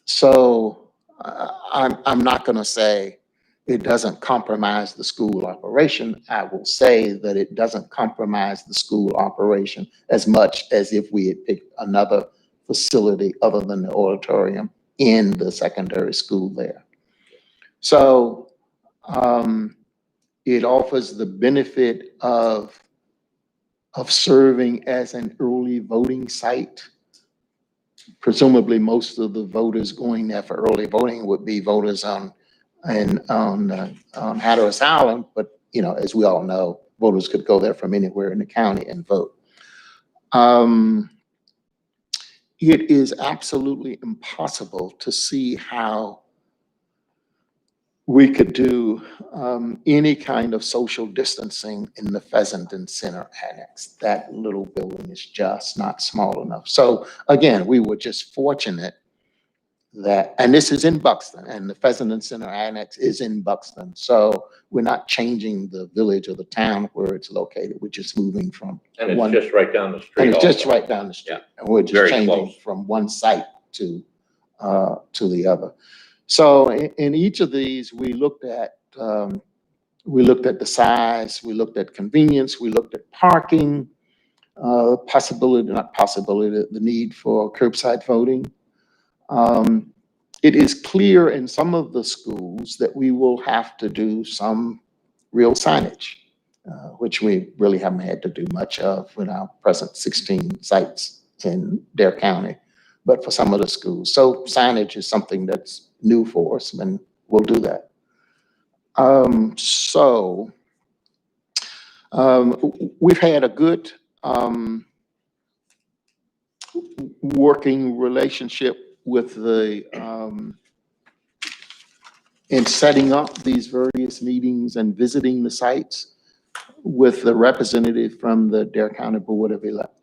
So I'm not going to say it doesn't compromise the school operation. I will say that it doesn't compromise the school operation as much as if we had picked another facility other than the auditorium in the secondary school there. So it offers the benefit of serving as an early voting site. Presumably most of the voters going there for early voting would be voters on Hatteras Island, but as we all know, voters could go there from anywhere in the county and vote. It is absolutely impossible to see how we could do any kind of social distancing in the Pheasanton Center Annex. That little building is just not small enough. So again, we were just fortunate that, and this is in Buxton, and the Pheasanton Center Annex is in Buxton. So we're not changing the village or the town where it's located. We're just moving from And it's one, just right down the and street it's just also. right down the street. Yeah. And we're just Very changing close. from one site to the other. So in each of these, we looked at the size, we looked at convenience, we looked at parking, the need for curbside voting. It is clear in some of the schools that we will have to do some real signage, which we really haven't had to do much of with our present 16 sites in Dare County, but for some of the schools. So signage is something that's new for us, and we'll do that. We've had a good working relationship with in setting up these various meetings and visiting the sites with the representative from the Dare County Board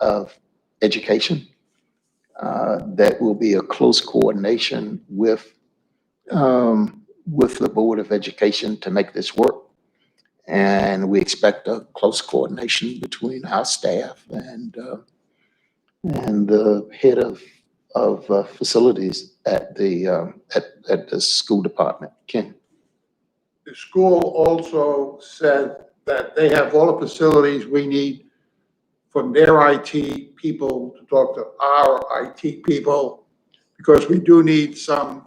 of Education. That will be a close coordination with the Board of Education to make this work. And we expect a close coordination between our staff and the head of facilities at the school department. Ken? The school also said that they have all the facilities we need from their IT people to talk to our IT people, because we do need some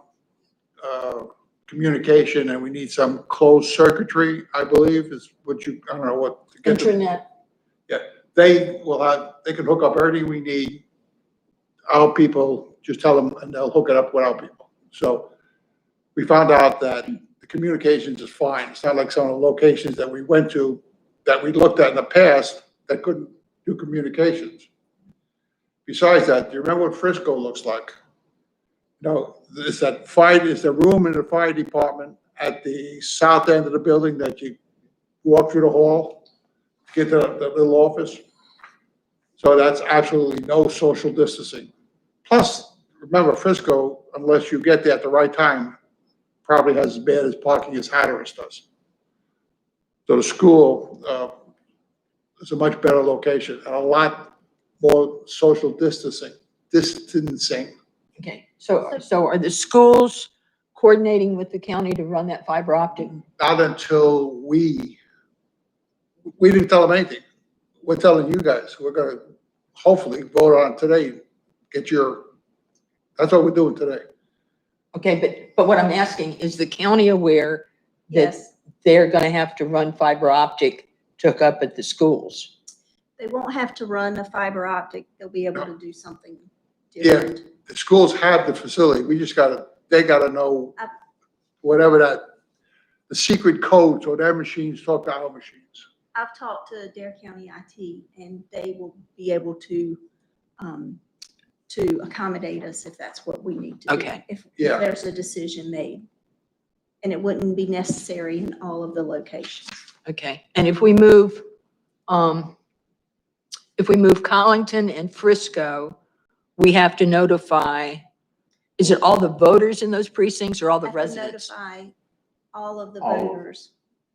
communication, and we need some closed circuitry, I believe, is what you, I don't know what. to get the- Internet. They can hook up everything we need. Our people, just tell them, and they'll hook it up with our people. So we found out that the communications is fine. It's not like some of the locations that we went to, that we looked at in the past, that couldn't do communications. Besides that, do you remember what Frisco looks like? No, there's the room in the fire department at the south end of the building that you walk through the hall, get to the little office. So that's absolutely no social distancing. Plus, remember Frisco, unless you get there at the right time, probably has as bad as parking as Hatteras does. So the school is a much better location and a lot more social distancing. Okay, so are the schools coordinating with the county to run that fiber optic? Not until we didn't tell them anything. We're telling you guys, we're gonna hopefully vote on it today, that's what we're doing today. Okay, but what I'm asking, is the county aware that Yes, they're gonna have to run fiber optic to hook up at the schools? they won't have to run a fiber optic. They'll be able to do something Yeah. different. The schools have the facility, they gotta know whatever the secret codes or their machines talk to our machines. I've talked to Dare County IT, and they will be able to accommodate us if that's what we need to do. Okay. If Yeah. there's a decision made. And it wouldn't be necessary in all of the locations. Okay, and if we move Collington and Frisco, we have to notify, is it all the voters in those precincts or all the Have to residents? Notify all of the All. voters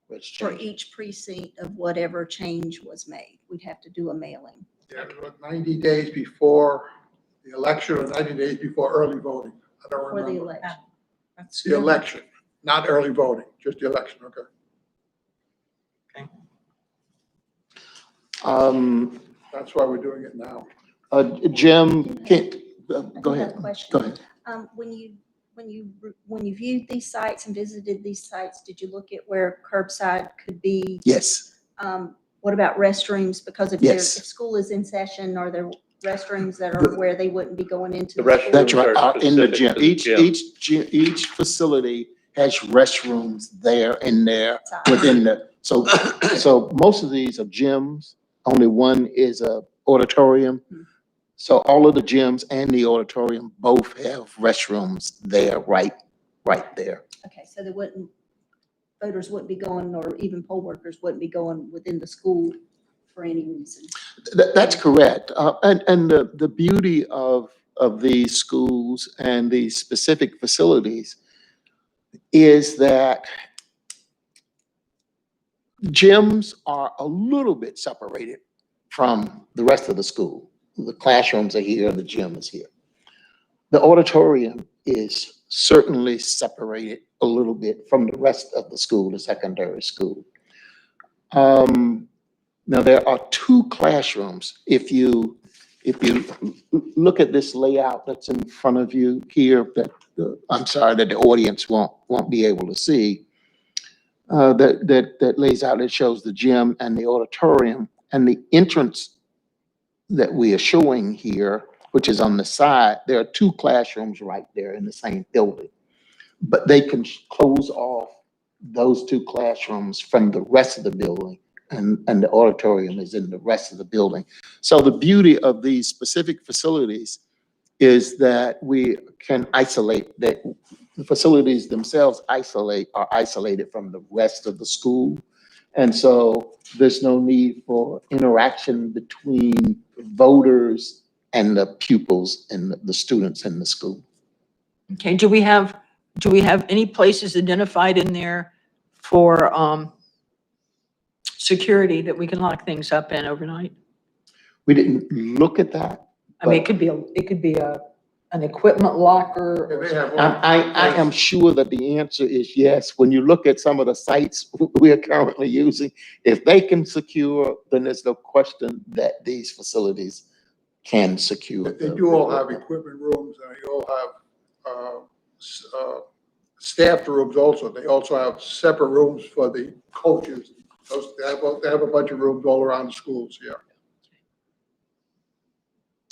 Let's for change it. each precinct of whatever change was made. We'd have to do a mailing. Yeah, it was 90 days before the election or 90 days before early voting. I don't For the remember. election. That's The election, not early voting, just the election, okay. That's why we're doing it now. Jim, go I do have ahead. a question. Go ahead. When you viewed these sites and visited these sites, did you look at where curbside could be? Yes. What about restrooms? Because if Yes. if school is in session, are there restrooms that are where they wouldn't be going into The the school? That's Rooms right, are in the specific gym. to the gym. Each facility has restrooms there and there Side. within so most of these are gyms. Only one is a auditorium. So all of the gyms and the auditorium both have restrooms there, right there. Okay, so there wouldn't, voters wouldn't be going, or even poll workers wouldn't be going within the school for any reason. That's correct. And the beauty of these schools and these specific facilities is that gyms are a little bit separated from the rest of the school. The classrooms are here, the gym is here. The auditorium is certainly separated a little bit from the rest of the school, the secondary school. Now there are two classrooms. If you look at this layout that's in front of you here, that I'm sorry that the audience won't be able to see. That lays out, it shows the gym and the auditorium, and the entrance that we are showing here, which is on the side. There are two classrooms right there in the same building, but they can close off those two classrooms from the rest of the building, and the auditorium is in the rest of the building. So the beauty of these specific facilities is that we can isolate, that the facilities themselves are isolated from the rest of the school. And so there's no need for interaction between voters and the pupils and the students in the school. Okay, do we have any places identified in there for security that we can lock things up in overnight? We didn't look at that. I mean, it could be an equipment locker Yeah, or they have something. one. I am sure that the answer is yes. When you look at some of the sites we are currently using, if they can secure, then there's no question that these facilities can secure. They do all have equipment rooms, and they all have staffed rooms also. They also have separate rooms for the coaches. They have a bunch of rooms all around the schools, yeah.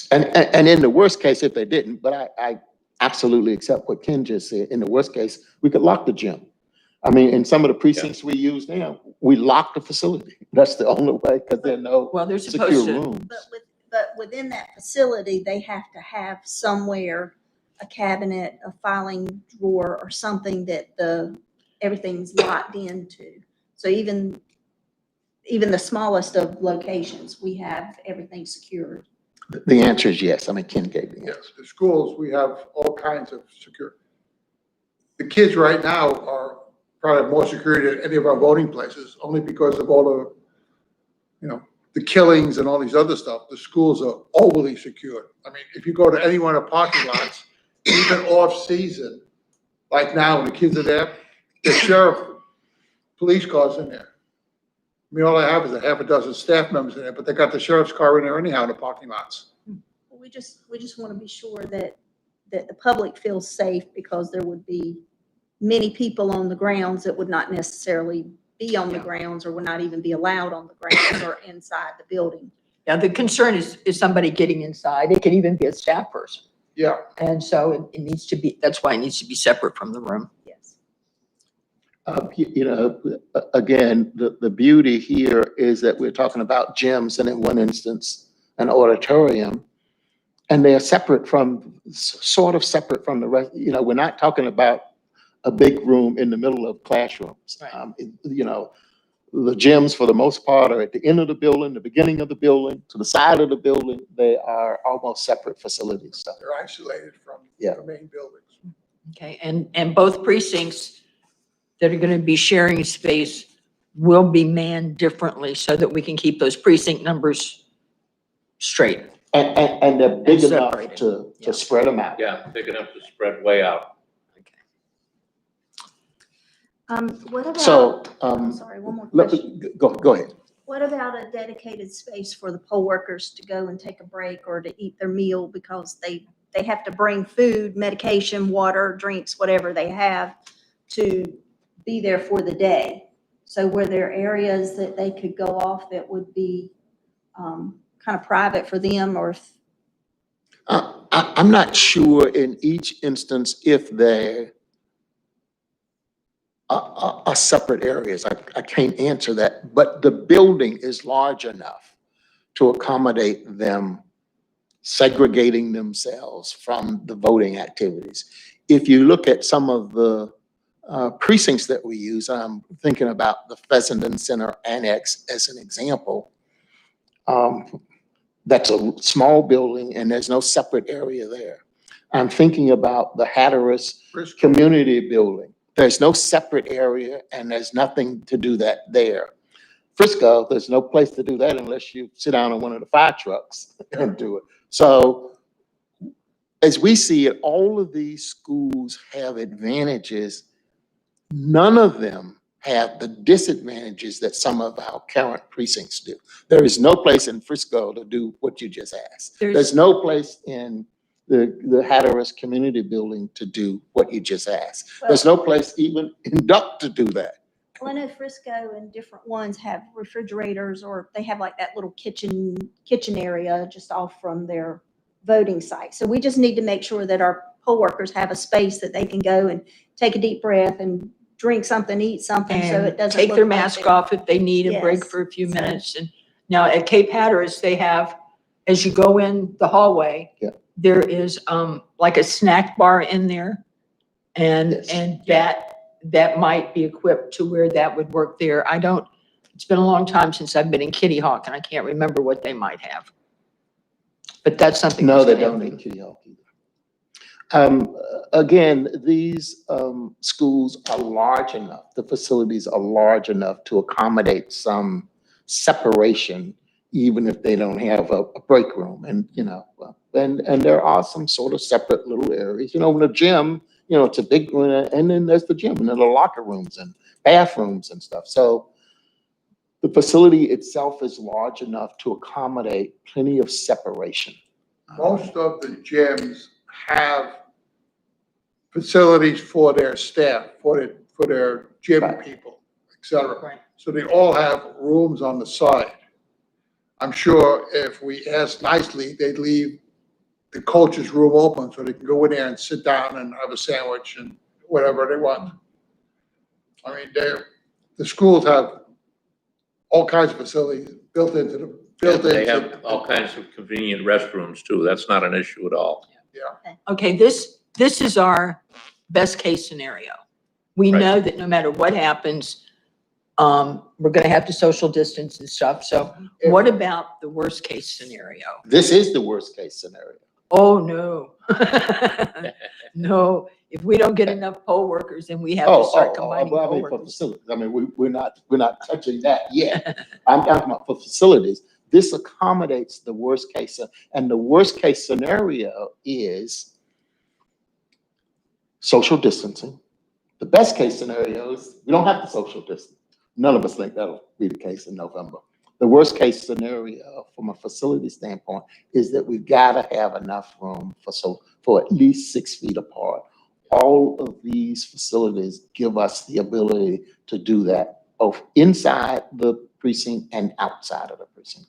And in the worst case, if they didn't, but I absolutely accept what Ken just said. In the worst case, we could lock the gym. I mean, in some of the precincts we use now, we lock the facility. That's the only way, because there are no Well, they're secure supposed to. rooms. But within that facility, they have to have somewhere a cabinet, a filing drawer, or something that everything's locked into. So even the smallest of locations, we have everything secured. The answer is yes. I mean, Ken gave the answer. Yes, the schools, we have all kinds of security. The kids right now are probably have more security than any of our voting places, only because of all the, the killings and all these other stuff. The schools are overly secured. I mean, if you go to any one of the parking lots, even off-season, like now, when the kids are there, the sheriff, police cars in there. I mean, all I have is a half a dozen staff members in there, but they got the sheriff's car in there anyhow in the parking lots. We just want to be sure that the public feels safe, because there would be many people on the grounds that would not necessarily be on the grounds, or would not even be allowed on the grounds or inside the building. Yeah, the concern is somebody getting inside. It could even be a staff person. Yeah. And so it needs to be, that's why it needs to be separate from the room. Yes. Again, the beauty here is that we're talking about gyms, and in one instance, an auditorium, and they're sort of separate from the rest. We're not talking about a big room in the middle of classrooms. Right. The gyms, for the most part, are at the end of the building, the beginning of the building, to the side of the building. They are almost separate facilities. So, They're isolated from Yeah. the main buildings. Okay, and both precincts that are going to be sharing space will be manned differently so that we can keep those precinct numbers straight. and they're big And enough separated. to Yeah. spread them out. Yeah, big enough to spread way out. What about? So, I'm sorry, one more let- question. go ahead. What about a dedicated space for the poll workers to go and take a break, or to eat their meal, because they have to bring food, medication, water, drinks, whatever they have, to be there for the day? So were there areas that they could go off that would be kind of private for them, or? I'm not sure in each instance if they are separate areas. I can't answer that, but the building is large enough to accommodate them segregating themselves from the voting activities. If you look at some of the precincts that we use. I'm thinking about the Fessenden Center Annex as an example. That's a small building and there's no separate area there. I'm thinking about the Hatteras Community Building. There's no separate area and there's nothing to do that there. Frisco, there's no place to do that unless you sit down on one of the fire trucks and do it. So as we see it, all of these schools have advantages. None of them have the disadvantages that some of our current precincts do. There is no place in Frisco to do what you just asked. There's no place in the Hatteras Community Building to do what you just asked. There's no place even in Duck to do that. Well, I know Frisco and different ones have refrigerators, or they have like that little kitchen area just off from their voting site. So we just need to make sure that our poll workers have a space that they can go and take a deep breath and drink something, eat something, so it And doesn't take look their like mask they're- off if they need a break Yes. for a few So- minutes. And now at Cape Hatteras, they have, as you go in the hallway, Yeah. there is like a snack bar in there. Yes. And that might be equipped to where that would work there. It's been a long time since I've been in Kitty Hawk and I can't remember what they might have. But that's something. No, that's they gonna don't have in Kitty Hawk either. Again, these schools are large enough, the facilities are large enough to accommodate some separation, even if they don't have a break room. And, and there are some sort of separate little areas, in the gym, it's a big room, and then there's the gym, and then the locker rooms and bathrooms and stuff. So the facility itself is large enough to accommodate plenty of separation. Most of the gyms have facilities for their staff, for their gym Right. people, et cetera. Right. So they all have rooms on the side. I'm sure if we asked nicely, they'd leave the coach's room open so they can go in there and sit down and have a sandwich and whatever they want. I mean, the schools have all kinds of facilities built into the, They have all kinds of convenient restrooms too. That's not an issue at all. Okay, this is our best case scenario. We Right. know that no matter what happens, we're gonna have to social distance and stuff. So what about the worst case scenario? This is the worst case scenario. Oh, no. No, if we don't get enough poll workers, then we have to start combining Well, I poll mean, for workers. facilities, I mean, we're not touching that yet. I'm talking about for facilities. This accommodates the worst case, and the worst case scenario is social distancing. The best case scenario is we don't have to social distance. None of us think that'll be the case in November. The worst case scenario from a facility standpoint is that we've got to have enough room for at least 6 feet apart. All of these facilities give us the ability to do that, both inside the precinct and outside of the precinct.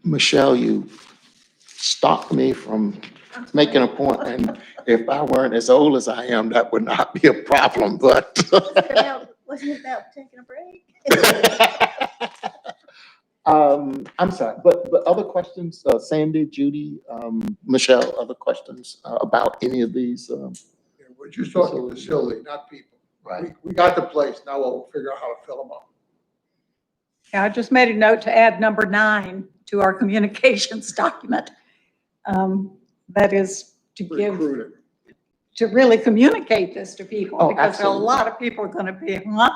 Michelle, you stopped me from making a point, and if I weren't as old as I am, that would not be a problem, but. Wasn't it about taking a break? I'm sorry, but other questions, Sandy, Judy, Michelle, other questions about any of these? We're just talking facility, not people. Right. We got the place, now we'll figure out how to fill them up. Yeah, I just made a note to add number 9 to our communications document. That is to give, Recruiting. to really communicate this to people, Oh, because a absolutely. lot of people are going to be, huh?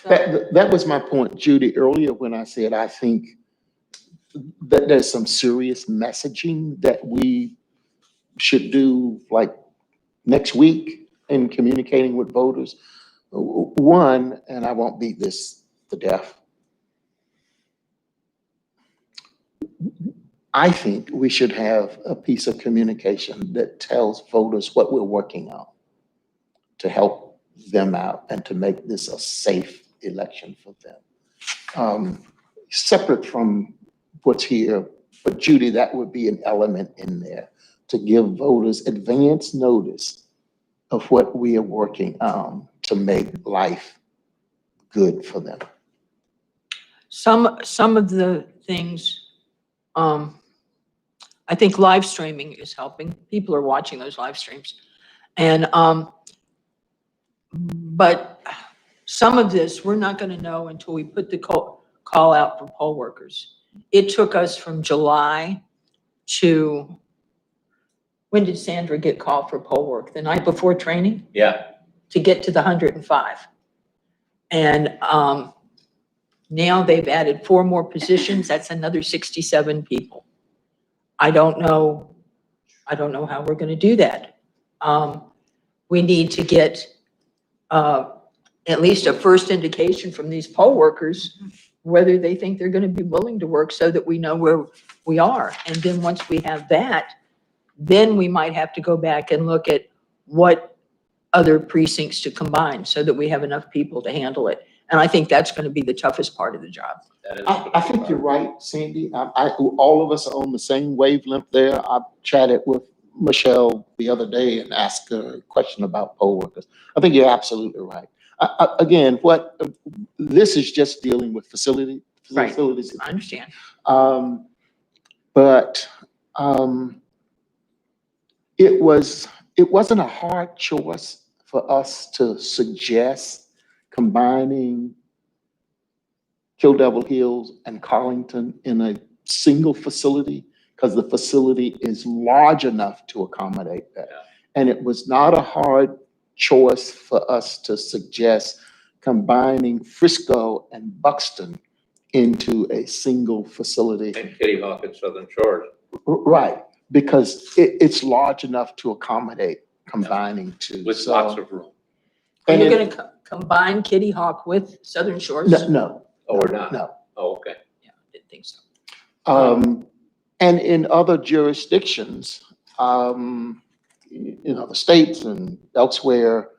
So- That was my point, Judy, earlier when I said, I think that there's some serious messaging that we should do like next week in communicating with voters. One, and I won't beat this to death, I think we should have a piece of communication that tells voters what we're working on to help them out and to make this a safe election for them. Separate from what's here, but Judy, that would be an element in there to give voters advance notice of what we are working on to make life good for them. Some of the things, I think live streaming is helping. People are watching those live streams. And, but some of this, we're not going to know until we put the call out for poll workers. It took us from July to, when did Sandra get called for poll work? The night before training? Yeah. To get to the 105. And now they've added 4 more positions. That's another 67 people. I don't know how we're going to do that. We need to get at least a first indication from these poll workers whether they think they're going to be willing to work, so that we know where we are. And then once we have that, then we might have to go back and look at what other precincts to combine so that we have enough people to handle it. And I think that's going to be the toughest part of the job. I think you're right, Sandy. All of us are on the same wavelength there. I chatted with Michelle the other day and asked her a question about poll workers. I think you're absolutely right. Again, this is just dealing with facilities. I understand. But it wasn't a hard choice for us to suggest combining Kill Devil Hills and Carlington in a single facility, because the facility is large enough to accommodate that. Yeah. And it was not a hard choice for us to suggest combining Frisco and Buxton into a single facility. And Kitty Hawk and Southern Shores. Right, because it's large enough to accommodate combining two. With So- lots of room. Are And you it- going to combine Kitty Hawk with Southern Shores? No. Or not? No. Oh, okay. Yeah, I didn't think so. And in other jurisdictions, the states and elsewhere,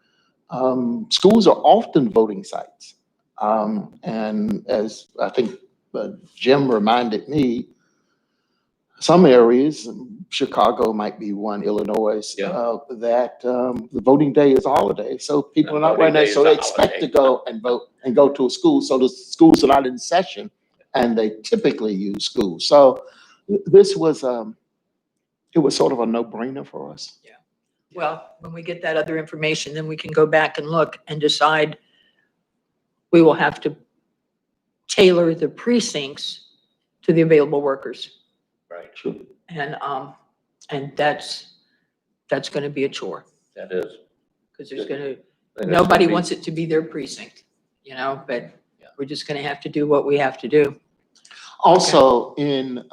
schools are often voting sites. And as I think Jim reminded me, some areas, Chicago might be one, Illinois, Yeah. that the voting day is a holiday. So people are not Voting right there, day so is a they expect holiday. to go and vote and go to a school. So the schools are not in session and they typically use schools. So this was, it was sort of a no-brainer for us. Well, when we get that other information, then we can go back and look and decide. We will have to tailor the precincts to the available workers. Right. Sure. And that's going to be a chore, That is. because there's going to, And it's nobody gonna be- wants it to be their precinct, but Yeah. we're just going to have to do what we have to do. Also, in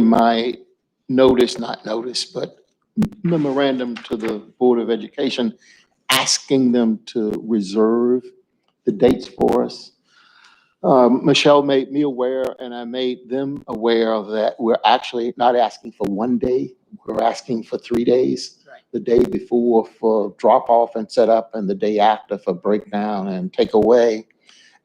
my not notice, but memorandum to the Board of Education, asking them to reserve the dates for us. Michelle made me aware, and I made them aware that we're actually not asking for 1 day, we're asking for 3 days. Right. The day before for drop off and set up, and the day after for breakdown and take away.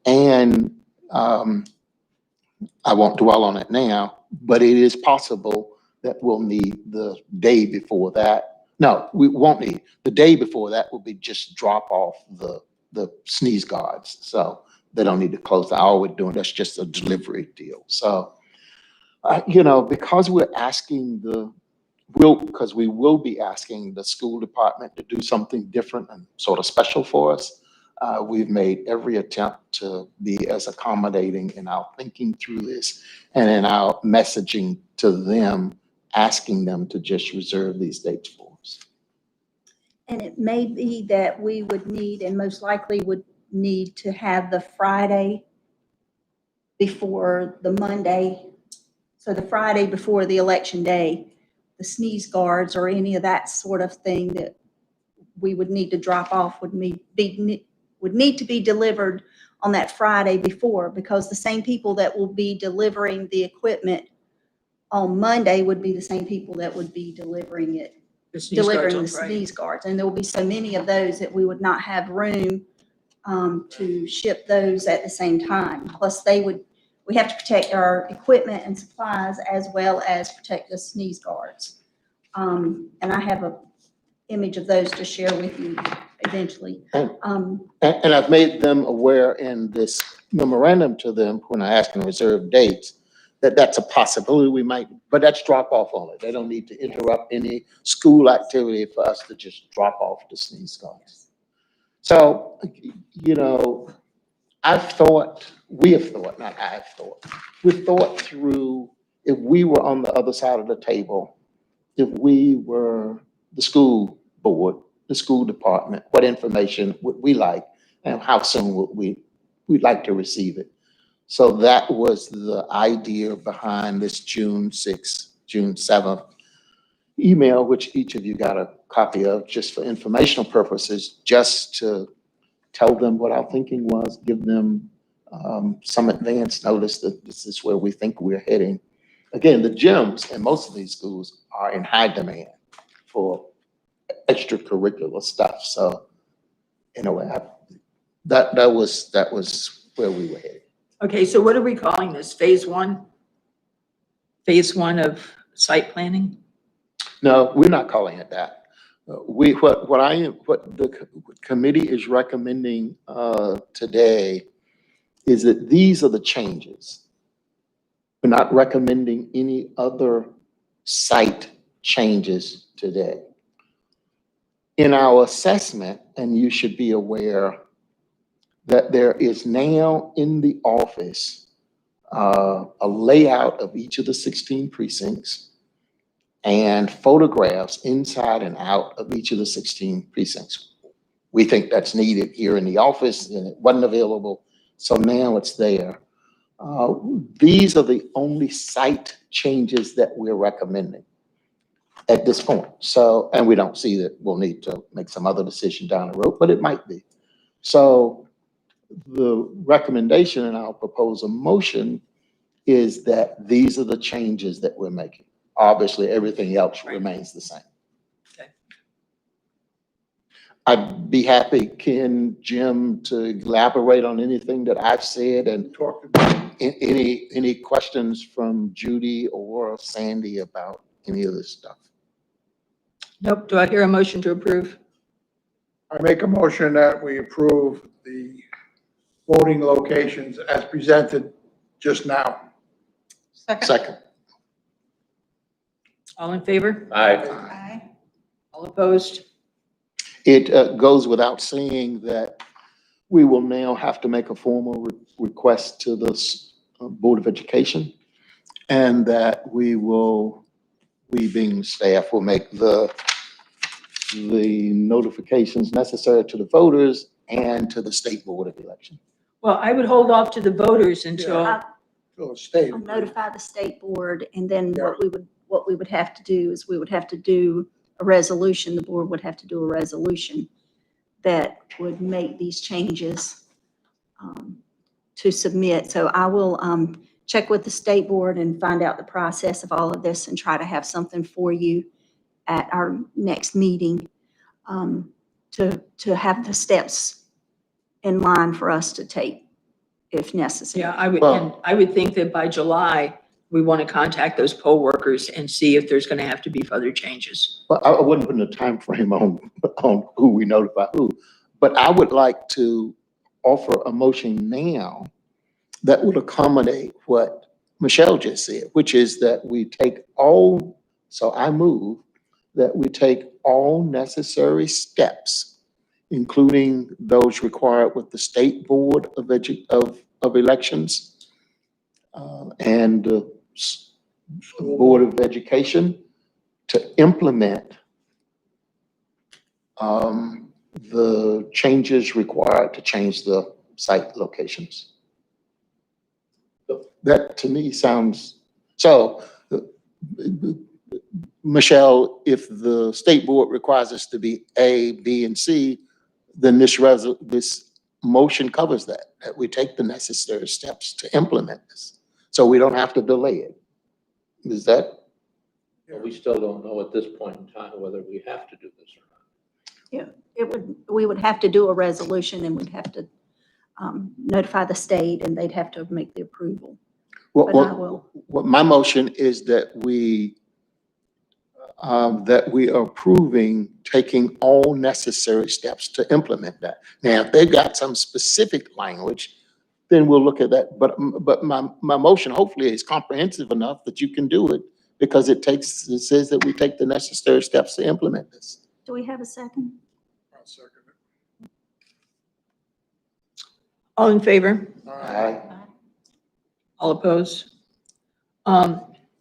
And I won't dwell on it now, but it is possible that we'll need the day before that. No, we won't need. The day before that will be just drop off the sneeze guards. So they don't need to close. All we're doing, that's just a delivery deal. So, because we're asking because we will be asking the school department to do something different and sort of special for us. We've made every attempt to be as accommodating in our thinking through this and in our messaging to them, asking them to just reserve these dates for us. And it may be that we would need, and most likely would need, to have the Friday before the Monday. So the Friday before the election day, the sneeze guards or any of that sort of thing that we would need to drop off would need to be delivered on that Friday before, because the same people that will be delivering the equipment on Monday would be the same people that would be delivering it, The sneeze guards delivering on the Friday. sneeze guards. And there will be so many of those that we would not have room to ship those at the same time. Plus we have to protect our equipment and supplies as well as protect the sneeze guards. And I have a image of those to share with you eventually. And I've made them aware in this memorandum to them when I ask them to reserve dates, that's a possibility we might, but that's drop off only. They don't need to interrupt any school activity for us to just drop off the sneeze guards. So, you know, we have thought, not I've thought, we've thought through, if we were on the other side of the table, if we were the school board, the school department, what information would we like and how soon would we'd like to receive it. So that was the idea behind this June 6th, June 7th email, which each of you got a copy of just for informational purposes, just to tell them what our thinking was, give them some advance notice that this is where we think we're heading. Again, the gyms in most of these schools are in high demand for extracurricular stuff. So, in a way, that was where we were headed. Okay, so what are we calling this? Phase one? Phase one of site planning? No, we're not calling it that. What the committee is recommending today is that these are the changes. We're not recommending any other site changes today. In our assessment, and you should be aware that there is now in the office a layout of each of the 16 precincts and photographs inside and out of each of the 16 precincts. We think that's needed here in the office, and it wasn't available, so now it's there. These are the only site changes that we're recommending at this point. So, and we don't see that we'll need to make some other decision down the road, but it might be. So the recommendation in our proposal motion is that these are the changes that we're making. Obviously, everything else remains the same. Okay. I'd be happy, Ken, Jim, to elaborate on anything that I've said, and Talk about any questions from Judy or Sandy about any of this stuff. Nope. Do I hear a motion to approve? I make a motion that we approve the voting locations as presented just now. Second. All in favor? Aye. Aye. All opposed? It goes without saying that we will now have to make a formal request to the Board of Education, and that we being staff will make the notifications necessary to the voters and to the State Board of Election. Well, I would hold off to the voters until, So state. I'll notify the state board, and then Yeah. what we would have to do is we would have to do a resolution, the board would have to do a resolution that would make these changes to submit. So I will check with the state board and find out the process of all of this and try to have something for you at our next meeting to have the steps in line for us to take if necessary. yeah, I would, Well- and I would think that by July, we want to contact those poll workers and see if there's going to have to be further changes. But I wouldn't put a time frame on who we notify who, but I would like to offer a motion now that would accommodate what Michelle just said, which is that we take all, so I move that we take all necessary steps, including those required with the State Board of Elections and Board of Education, to implement the changes required to change the site locations. That to me sounds, so Michelle, if the State Board requires us to be A, B, and C, then this motion covers that we take the necessary steps to implement this. So we don't have to delay it. Is that? But we still don't know at this point in time whether we have to do this or not. We would have to do a resolution, and we'd have to notify the state, and they'd have to make the approval. But I will. What my motion is that we are approving taking all necessary steps to implement that. Now, if they've got some specific language, then we'll look at that. But my motion hopefully is comprehensive enough that you can do it because it says that we take the necessary steps to implement this. Do we have a second? I'll second it. All in favor? All right. All opposed?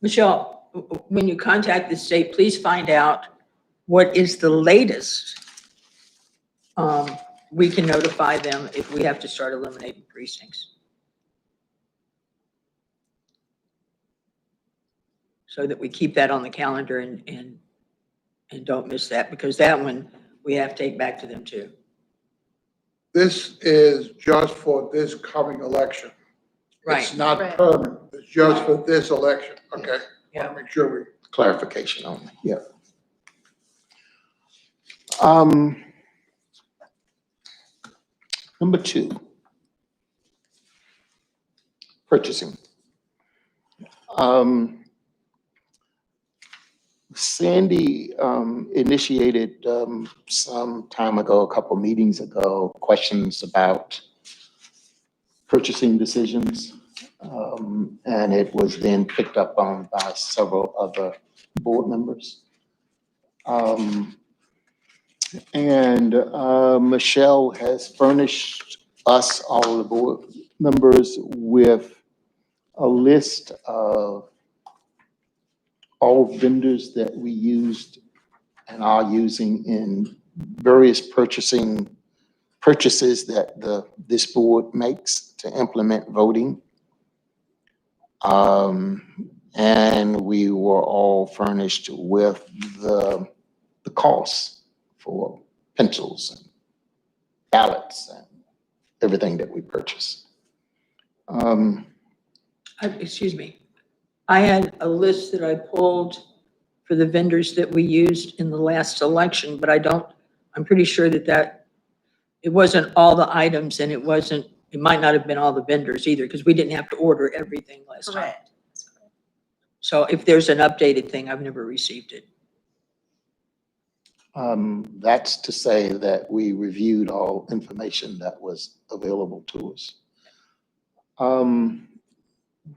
Michelle, when you contact the state, please find out what is the latest. We can notify them if we have to start eliminating precincts. So that we keep that on the calendar and don't miss that, because that one we have to take back to them too. This is just for this coming election. Right. It's not Right. permanent. It's just for this election. Okay. Yeah. Want to make sure we. Clarification only, yeah. Number 2. Purchasing. Sandy initiated some time ago, a couple meetings ago, questions about purchasing decisions. And it was then picked up on by several other board members. Michelle has furnished us, all the board members, with a list of all vendors that we used and are using in various purchases that this board makes to implement voting. And we were all furnished with the costs for pencils and ballots and everything that we purchase. Excuse me. I had a list that I pulled for the vendors that we used in the last election, but I'm pretty sure that it wasn't all the items, and it might not have been all the vendors either, because we didn't have to order everything last time. Correct. So if there's an updated thing, I've never received it. That's to say that we reviewed all information that was available to us.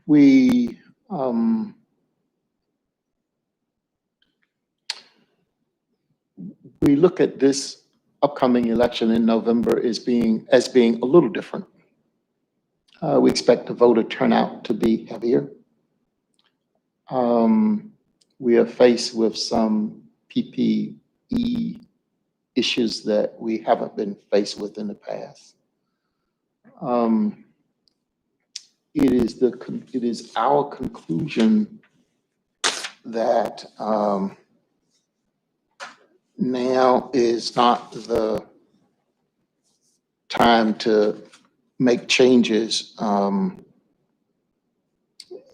We look at this upcoming election in November as being a little different. We expect the voter turnout to be heavier. We are faced with some PPE issues that we haven't been faced with in the past. It is our conclusion that now is not the time to make changes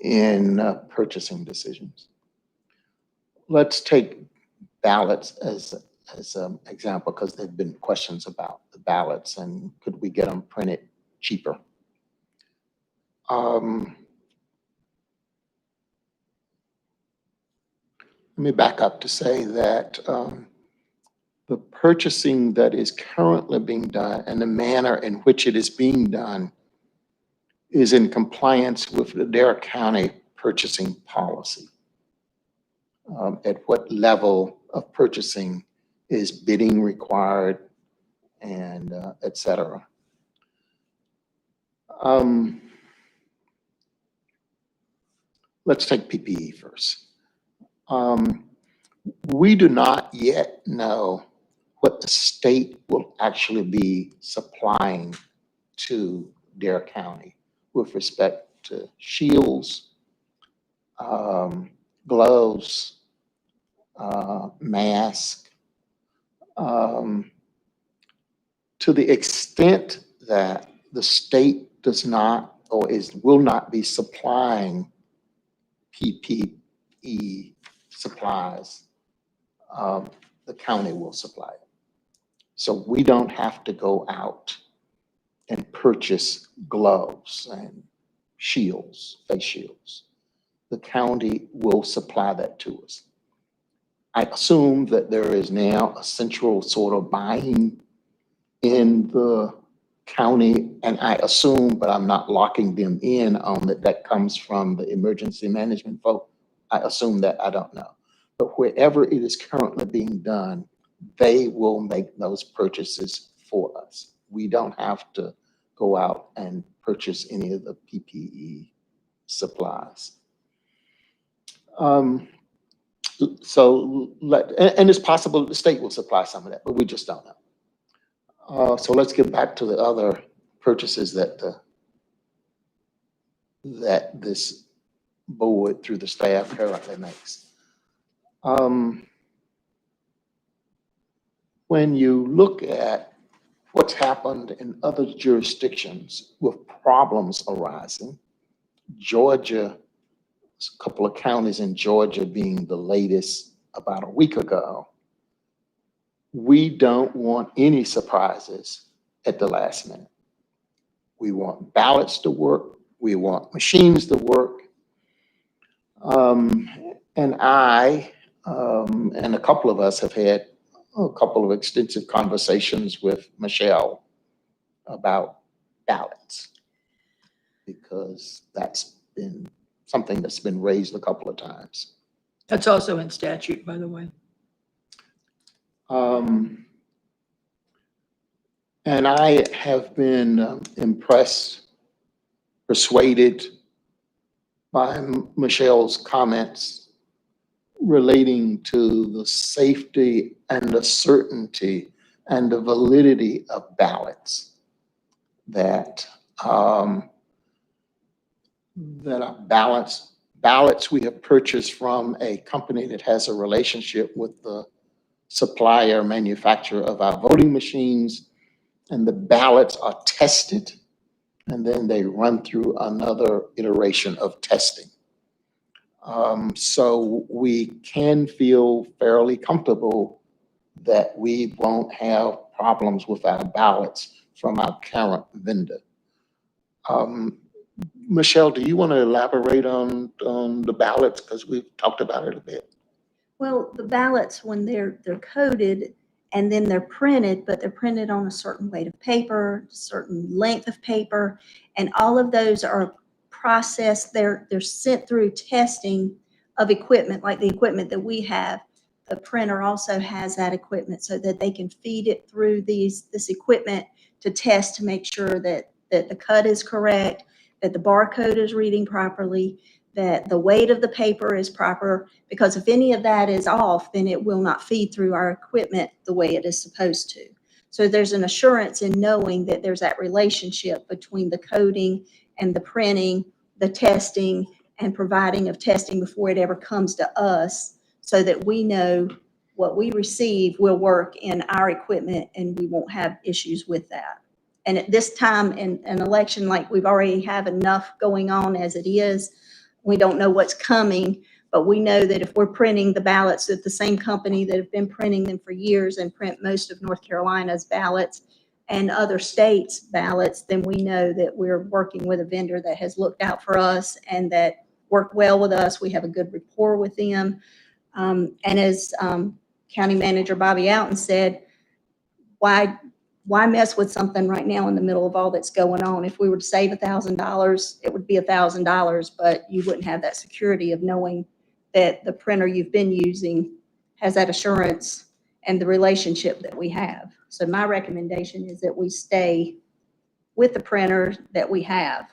in purchasing decisions. Let's take ballots as an example, because there have been questions about the ballots and could we get them printed cheaper. Let me back up to say that the purchasing that is currently being done and the manner in which it is being done is in compliance with the Adair County purchasing policy. At what level of purchasing is bidding required, and et cetera. Let's take PPE first. We do not yet know what the state will actually be supplying to Adair County with respect to shields, gloves, masks. To the extent that the state does not or will not be supplying PPE supplies, the county will supply it. So we don't have to go out and purchase gloves and shields, face shields. The county will supply that to us. I assume that there is now a central sort of buying in the county, and I assume, but I'm not locking them in on that, that comes from the emergency management folk. I assume that, I don't know. But wherever it is currently being done, they will make those purchases for us. We don't have to go out and purchase any of the PPE supplies. And it's possible the state will supply some of that, but we just don't know. So let's get back to the other purchases that that this board through the staff currently makes. When you look at what's happened in other jurisdictions with problems arising, Georgia, a couple of counties in Georgia being the latest about a week ago, we don't want any surprises at the last minute. We want ballots to work. We want machines to work. And I and a couple of us have had a couple of extensive conversations with Michelle about ballots, because that's been something that's been raised a couple of times. That's also in statute, by the way. And I have been impressed, persuaded by Michelle's comments relating to the safety and the certainty and the validity of ballots that that are ballots we have purchased from a company that has a relationship with the supplier manufacturer of our voting machines, and the ballots are tested and then they run through another iteration of testing. So we can feel fairly comfortable that we won't have problems with our ballots from our current vendor. Michelle, do you want to elaborate on the ballots? Because we've talked about it a bit. Well, the ballots, when they're coded and then they're printed, but they're printed on a certain weight of paper, certain length of paper, and all of those are processed. They're sent through testing of equipment, like the equipment that we have. The printer also has that equipment so that they can feed it through this equipment to test to make sure that the cut is correct, that the barcode is reading properly, that the weight of the paper is proper, because if any of that is off, then it will not feed through our equipment the way it is supposed to. So there's an assurance in knowing that there's that relationship between the coding and the printing, the testing, and providing of testing before it ever comes to us, so that we know what we receive will work in our equipment and we won't have issues with that. And at this time in an election, like we've already have enough going on as it is, we don't know what's coming, but we know that if we're printing the ballots at the same company that have been printing them for years and print most of North Carolina's ballots and other states' ballots, then we know that we're working with a vendor that has looked out for us and that worked well with us. We have a good rapport with them. And as County Manager Bobby Outen said, why mess with something right now in the middle of all that's going on? If we were to save $1,000, it would be $1,000, but you wouldn't have that security of knowing that the printer you've been using has that assurance and the relationship that we have. So my recommendation is that we stay with the printer that we have.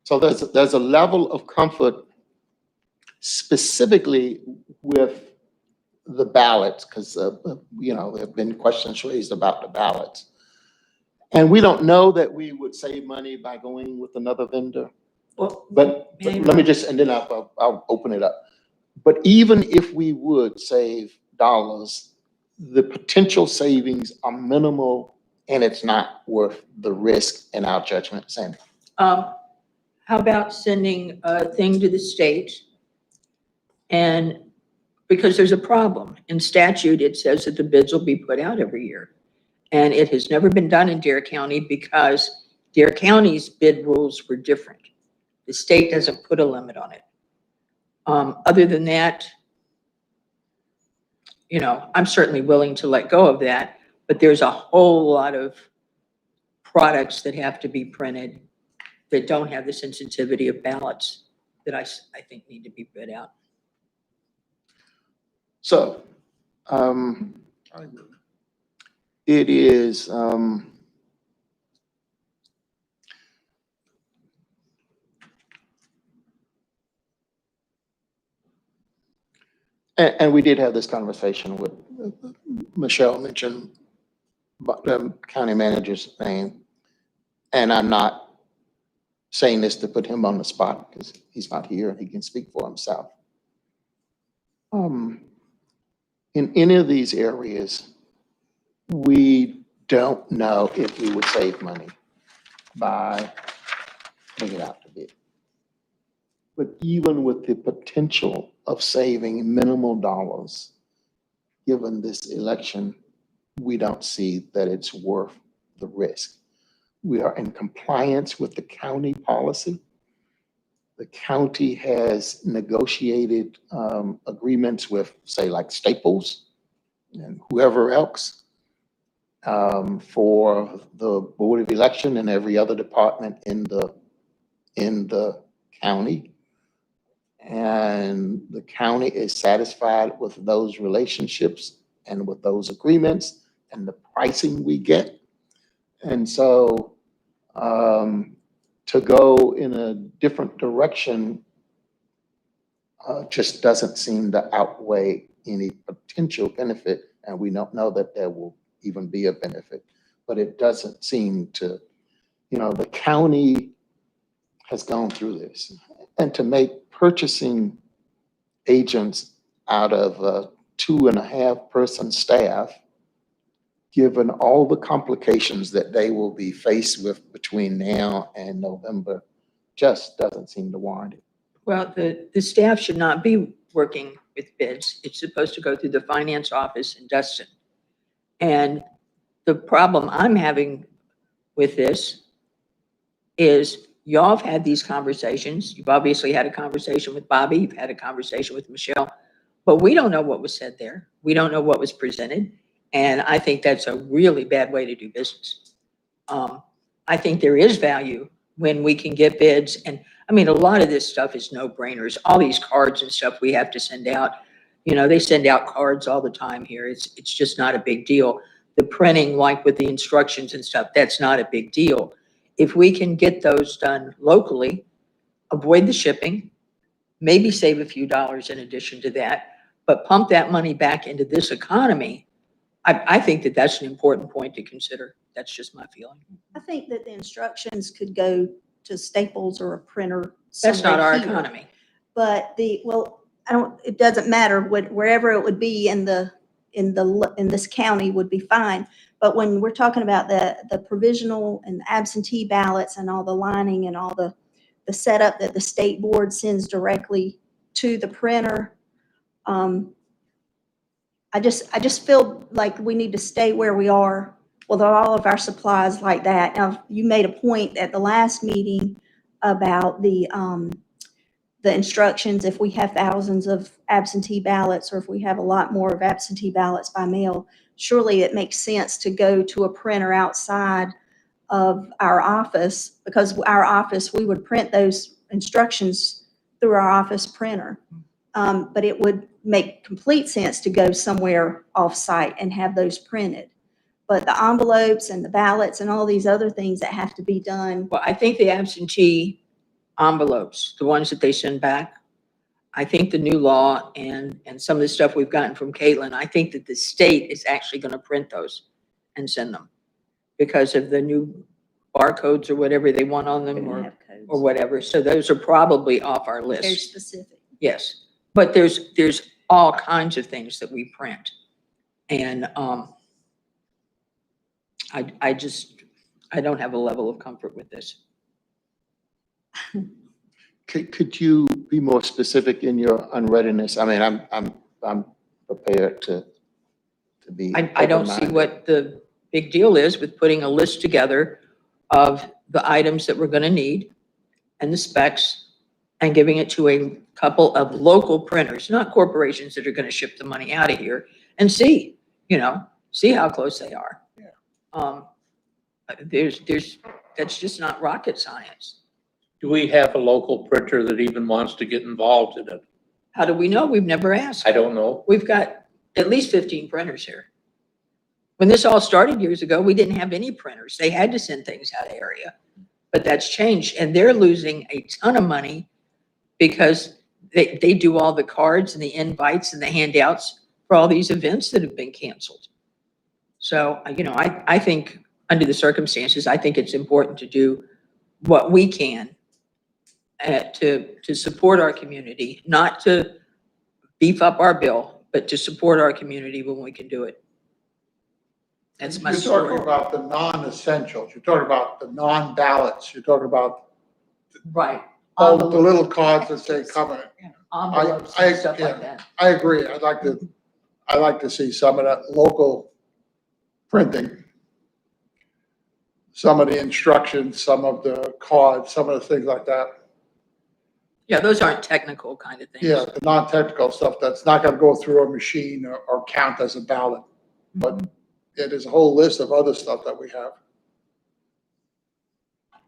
So there's a level of comfort specifically with the ballots, because there have been questions raised about the ballots. And we don't know that we would save money by going with another vendor. Well, But let me just, and then I'll open it up. But even if we would save dollars, the potential savings are minimal and it's not worth the risk in our judgment. Sandy? how about sending a thing to the state? And because there's a problem in statute, it says that the bids will be put out every year. And it has never been done in Dare County because Dare County's bid rules were different. The state doesn't put a limit on it. Other than that, I'm certainly willing to let go of that, but there's a whole lot of products that have to be printed that don't have the sensitivity of ballots that I think need to be bid out. So, it is, and we did have this conversation with Michelle mentioned the county manager's name. And I'm not saying this to put him on the spot because he's not here and he can speak for himself. In any of these areas, we don't know if we would save money by putting it out to bid. But even with the potential of saving minimal dollars, given this election, we don't see that it's worth the risk. We are in compliance with the county policy. The county has negotiated agreements with, say, like Staples and whoever else for the Board of Election and every other department in the county. And the county is satisfied with those relationships and with those agreements and the pricing we get. And so to go in a different direction just doesn't seem to outweigh any potential benefit. And we don't know that there will even be a benefit, but it doesn't seem to, the county has gone through this. And to make purchasing agents out of a 2.5-person staff, given all the complications that they will be faced with between now and November, just doesn't seem to warrant it. Well, the staff should not be working with bids. It's supposed to go through the finance office in Dustin. And the problem I'm having with this is y'all have had these conversations. You've obviously had a conversation with Bobby. You've had a conversation with Michelle, but we don't know what was said there. We don't know what was presented. And I think that's a really bad way to do business. I think there is value when we can get bids. And I mean, a lot of this stuff is no-brainers. All these cards and stuff we have to send out, they send out cards all the time here. It's just not a big deal. The printing, like with the instructions and stuff, that's not a big deal. If we can get those done locally, avoid the shipping, maybe save a few dollars in addition to that, but pump that money back into this economy, I think that that's an important point to consider. That's just my feeling. I think that the instructions could go to Staples or a printer. That's not somewhere our here. economy. But it doesn't matter wherever it would be in this county would be fine. But when we're talking about the provisional and the absentee ballots and all the lining and all the setup that the state board sends directly to the printer, I just feel like we need to stay where we are with all of our supplies like that. Now, you made a point at the last meeting about the instructions. If we have thousands of absentee ballots, or if we have a lot more of absentee ballots by mail, surely it makes sense to go to a printer outside of our office, because our office, we would print those instructions through our office printer. But it would make complete sense to go somewhere off-site and have those printed. But the envelopes and the ballots and all these other things that have to be done. Well, I think the absentee envelopes, the ones that they send back, I think the new law and some of the stuff we've gotten from Caitlin, I think that the state is actually going to print those and send them because of the new barcodes or whatever they want on them, We're gonna have codes. or whatever. So those are probably off our Very list. specific. Yes. But there's all kinds of things that we print. And I don't have a level of comfort with this. Could you be more specific in your unreadiness? I mean, I'm prepared to be. I don't see open-minded. what the big deal is with putting a list together of the items that we're going to need and the specs and giving it to a couple of local printers, not corporations that are going to ship the money out of here, and see how close they are. Yeah. That's just not rocket science. Do we have a local printer that even wants to get involved in it? How do we know? We've never asked. I don't know. We've got at least 15 printers here. When this all started years ago, we didn't have any printers. They had to send things out of area. But that's changed, and they're losing a ton of money because they do all the cards and the invites and the handouts for all these events that have been canceled. So, I think under the circumstances, I think it's important to do what we can to support our community, not to beef up our bill, but to support our community when we can do it. That's my You're story. talking about the non-essentials, you're talking about the non-ballots, you're talking about Right. all the little cards that say come in. Envelopes I- and stuff like yeah. that. I agree, I'd like to see some of that local printing. Some of the instructions, some of the cards, some of the things like that. Yeah, those aren't technical kind of things. Yeah, the non-technical stuff that's not gonna go through a machine or count as a ballot. But it is a whole list of other stuff that we have.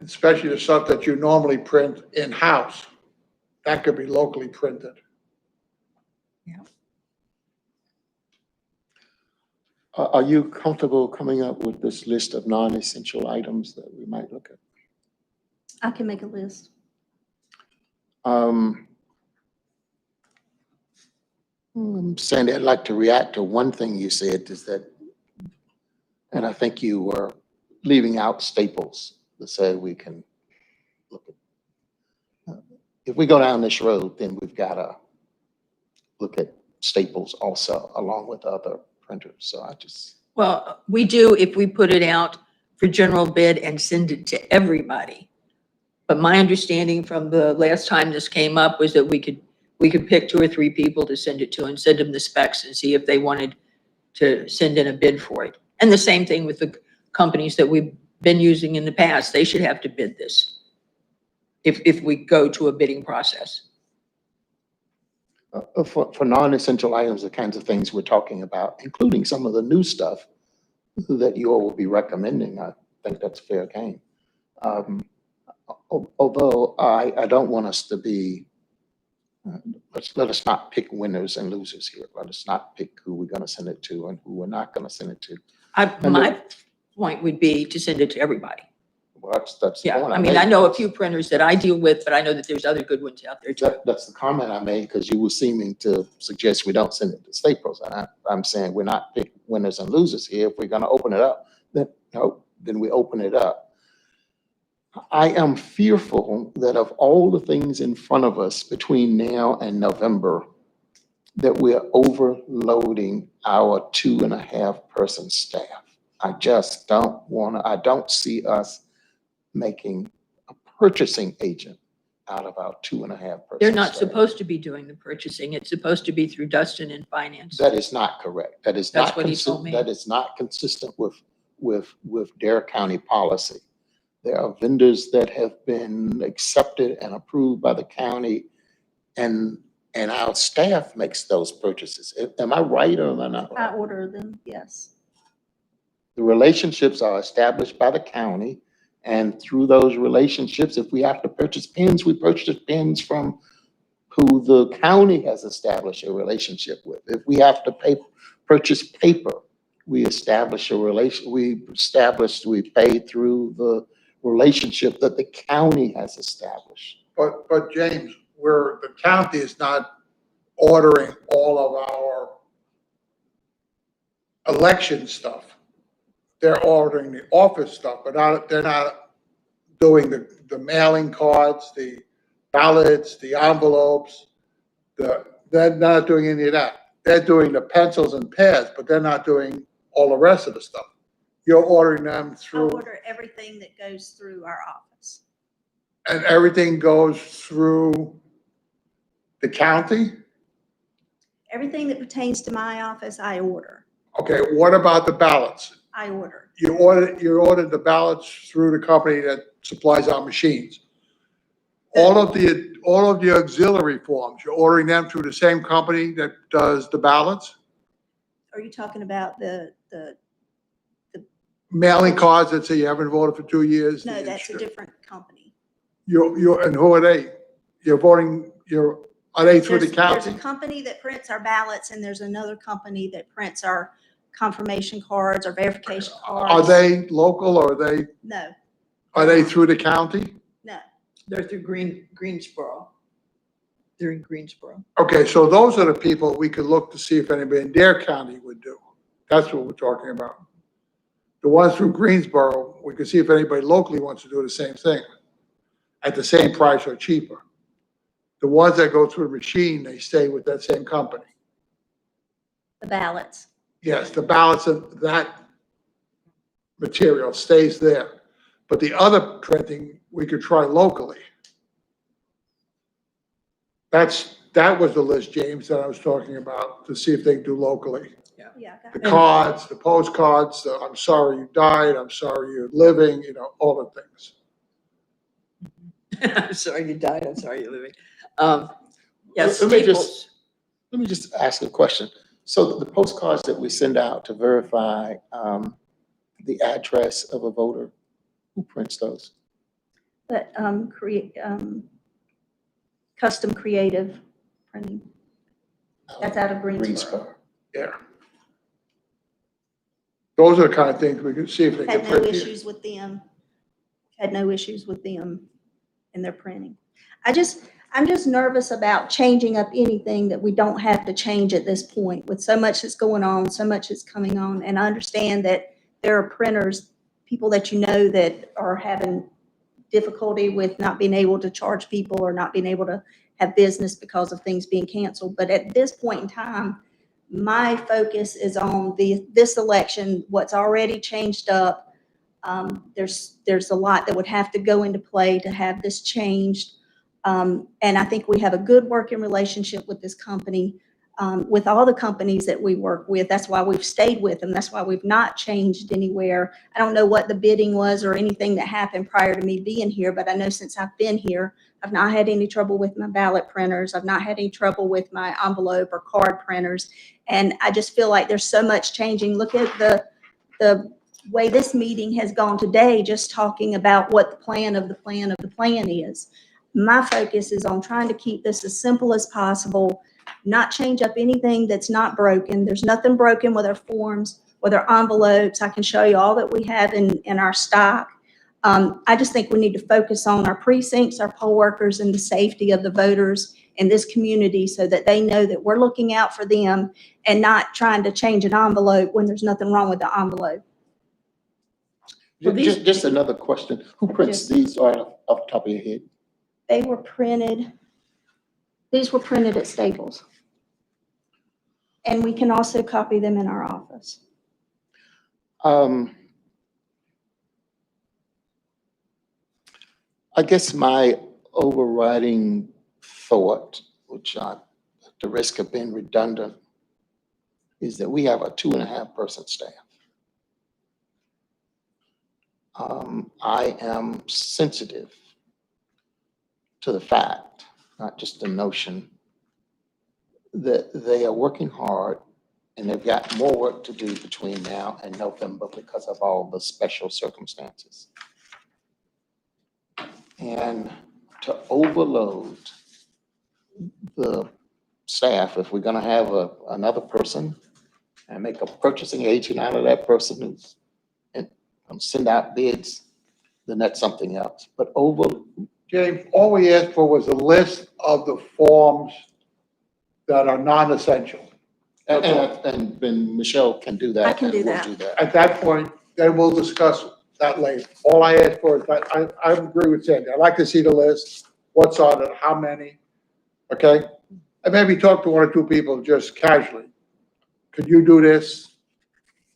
Especially the stuff that you normally print in-house. That could be locally printed. Are you comfortable coming up with this list of non-essential items that we might look at? I can make a list. Sandy, I'd like to react to one thing you said is that, and I think you were leaving out staples to say we can look at. If we go down this road, then we've got to look at staples also along with other printers. So Well, we do if we put it out for general bid and send it to everybody. But my understanding from the last time this came up was that we could pick 2 or 3 people to send it to and send them the specs and see if they wanted to send in a bid for it. And the same thing with the companies that we've been using in the past. They should have to bid this if we go to a bidding process. for non-essential items, the kinds of things we're talking about, including some of the new stuff that you all will be recommending, I think that's fair game. Although I don't want us to be, let us not pick winners and losers here. Let us not pick who we're going to send it to and who we're not going to send it to. My point would be to send it to everybody. Well, that's the Yeah, point I mean, made. I know a few printers that I deal with, but I know that there's other good ones out there too. That's the comment I made because you were seeming to suggest we don't send it to Staples. And I'm saying we're not picking winners and losers here. If we're going to open it up, then we open it up. I am fearful that of all the things in front of us between now and November, that we're overloading our 2.5 person staff. I just I don't see us making a purchasing agent out of our 2.5 person. They're not staff. supposed to be doing the purchasing. It's supposed to be through Dustin and finance. That is not correct. That is That's not what he told me. that is not consistent with Dare County policy. There are vendors that have been accepted and approved by the county, and our staff makes those purchases. Am I right or am I not I right? order them, yes. The relationships are established by the county, and through those relationships, if we have to purchase pens, we purchase pens from who the county has established a relationship with. If we have to purchase paper, we establish a relation, we pay through the relationship that the county has established. But James, the county is not ordering all of our election stuff. They're ordering the office stuff, but they're not doing the mailing cards, the ballots, the envelopes. They're not doing any of that. They're doing the pencils and pads, but they're not doing all the rest of the stuff. You're ordering them I through, order everything that goes through our office. and everything goes through the county? Everything that pertains to my office, I order. Okay, what about the ballots? I order. You ordered the ballots through the company that supplies our machines. All of the auxiliary forms, you're ordering them through the same company that does the ballots? Are you talking about the mailing cards that say you haven't voted for 2 years? No, that's a different company. And who are they? You're voting, are they through the There's a county? company that prints our ballots, and there's another company that prints our confirmation cards or verification cards. Are they local or No, are they through the county? no. They're through Greensboro. They're in Greensboro. Okay, so those are the people we could look to see if anybody in their county would do. That's what we're talking about. The ones through Greensboro, we could see if anybody locally wants to do the same thing at the same price or cheaper. The ones that go through the machine, they stay with that same company. The ballots. Yes, the balance of that material stays there. But the other printing, we could try locally. That was the list, James, that I was talking about, to see if they can do locally. Yeah, I got The it. cards, the postcards, the I'm sorry you died, I'm sorry you're living, all the things. I'm sorry you died, I'm sorry you're living. Yes, Let me just- Staples. Let me just ask a question. So the postcards that we send out to verify the address of a voter, who prints those? But, custom creative printing. That's out of Greensboro. Yeah. Those are the kind of things we could see if they can Had no print here. issues with them. Had no issues with them in their printing. I'm just nervous about changing up anything that we don't have to change at this point with so much that's going on, so much that's coming on. And I understand that there are printers, people that you know that are having difficulty with not being able to charge people or not being able to have business because of things being canceled. But at this point in time, my focus is on this election, what's already changed up. There's a lot that would have to go into play to have this changed. And I think we have a good working relationship with this company, with all the companies that we work with. That's why we've stayed with them. That's why we've not changed anywhere. I don't know what the bidding was or anything that happened prior to me being here, but I know since I've been here, I've not had any trouble with my ballot printers. I've not had any trouble with my envelope or card printers. And I just feel like there's so much changing. Look at the way this meeting has gone today, just talking about what the plan of the plan of the plan is. My focus is on trying to keep this as simple as possible, not change up anything that's not broken. There's nothing broken with our forms, with our envelopes. I can show you all that we have in our stock. I just think we need to focus on our precincts, our poll workers, and the safety of the voters in this community so that they know that we're looking out for them and not trying to change an envelope when there's nothing wrong with the envelope. Well, these- Just another question. Who prints these off the top of your head? These were printed at Staples. And we can also copy them in our office. I guess my overriding thought, which at the risk of being redundant, is that we have a 2.5-person staff. I am sensitive to the fact, not just the notion, that they are working hard and they've got more work to do between now and November because of all the special circumstances. And to overload the staff, if we're gonna have another person and make a purchasing agent out of that person and send out bids, then that's something else. But James, all we asked for was a list of the forms that are non-essential. and then Michelle can do that. I can do and we'll that. do that. At that point, then we'll discuss that later. All I asked for is that, I agree with Sandy. I'd like to see the list, what's on it, how many, okay? And maybe talk to one or two people just casually. Could you do this?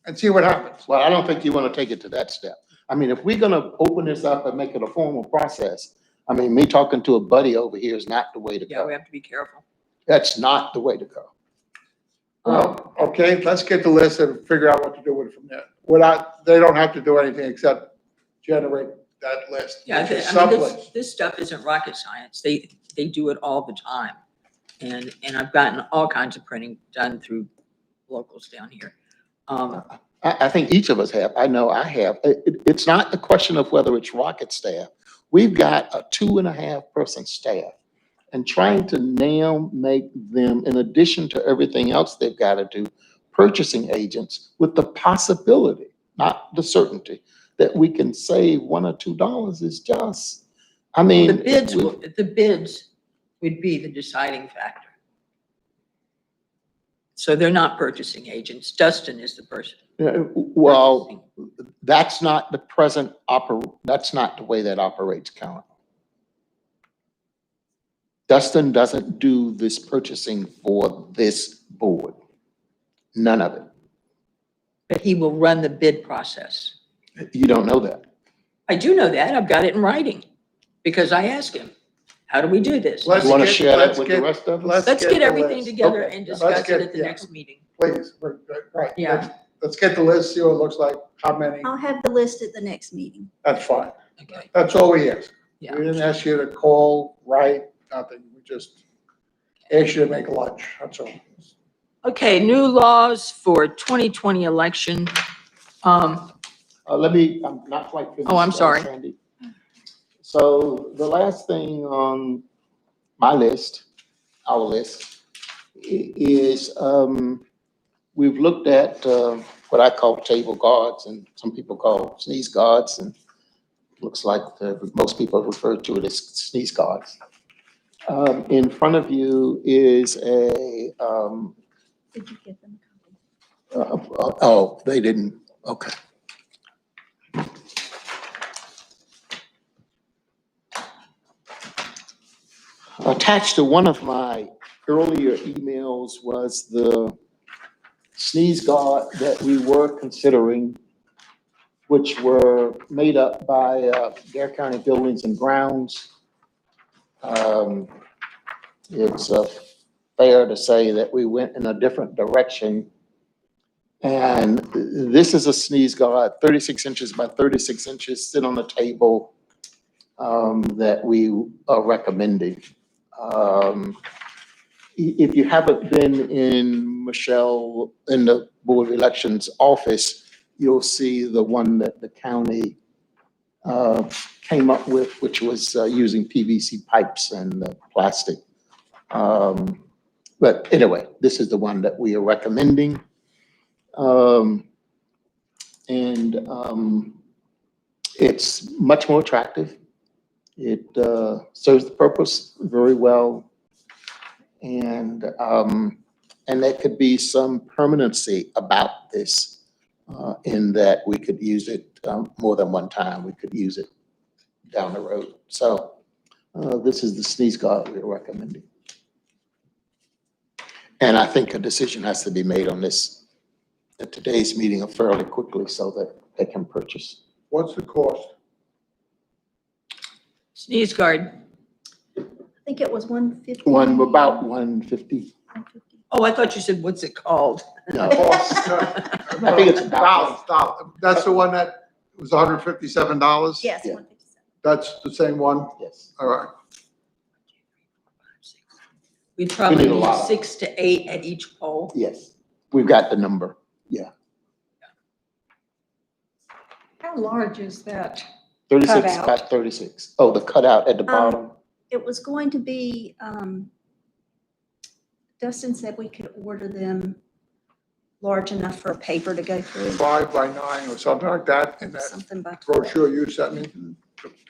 And see what happens. Well, I don't think you want to take it to that step. I mean, if we're gonna open this up and make it a formal process, I mean, me talking to a buddy over here is not the way to Yeah, we go. have to be careful. That's not the way to go. Well, okay, let's get the list and figure out what to do with it from there. They don't have to do anything except generate that list. Yeah, which is I mean, someplace. this stuff isn't rocket science. They do it all the time. And I've gotten all kinds of printing done through locals down here. I think each of us have. I know I have. It's not the question of whether it's Rocket staff. We've got a 2.5-person staff. And trying to now make them, in addition to everything else they've got to do, purchasing agents with the possibility, not the certainty, that we can save $1 or $2 is just, I mean. The bids would be the deciding factor. So they're not purchasing agents. Dustin is the person. Well, that's not the present that's not the way that operates currently. Dustin doesn't do this purchasing for this board. None of it. But he will run the bid process. You don't know that. I do know that. I've got it in writing because I asked him, how do we do this? Let's You want to get- share that let's with get- the rest of us? Let's get the everything list. together Okay. and Let's discuss it get- at the yeah. next meeting. Please, right. Yeah. Let's get the list, see what it looks like, how many, I'll have the list at the next meeting. that's fine. Okay. That's all we ask. Yeah. We didn't ask you to call, write, nothing. We just asked you to make lunch, that's all. Okay, new laws for 2020 election. I'm not quite finished. Oh, I'm sorry. Sandy. So the last thing on my list, our list, is, we've looked at, what I call table guards and some people call sneeze guards, and looks like most people refer to it as sneeze guards. In front of you is a, Did you get them? oh, they didn't, okay. Attached to one of my earlier emails was the sneeze guard that we were considering, which were made up by Dare County Buildings and Grounds. It's fair to say that we went in a different direction. And this is a sneeze guard, 36 inches by 36 inches, sit on the table, that we are recommending. If you haven't been in Michelle, in the Board of Elections office, you'll see the one that the county came up with, which was using PVC pipes and plastic. But anyway, this is the one that we are recommending. It's much more attractive. It serves the purpose very well. And there could be some permanency about this, in that we could use it more than one time. We could use it down the road. So this is the sneeze guard we're recommending. And I think a decision has to be made on this at today's meeting fairly quickly so that they can purchase. What's the cost? Sneeze guard. I think it was 150. About 150. 150. Oh, I thought you said, what's it called? No, Cost, I think it's about. Dollars. That's the one that was $157? Yes, Yeah. 157. That's the same one? Yes. All right. We'd probably need a need lot of 6 to 8 at each pole. Yes, we've got the number. Yeah. How large is that? 36 Cutout. by 36. Oh, the cutout at the bottom. It was going to be, Dustin said we could order them large enough for a paper to go through, 5 by 9 or something like that, in that something by. brochure you sent me,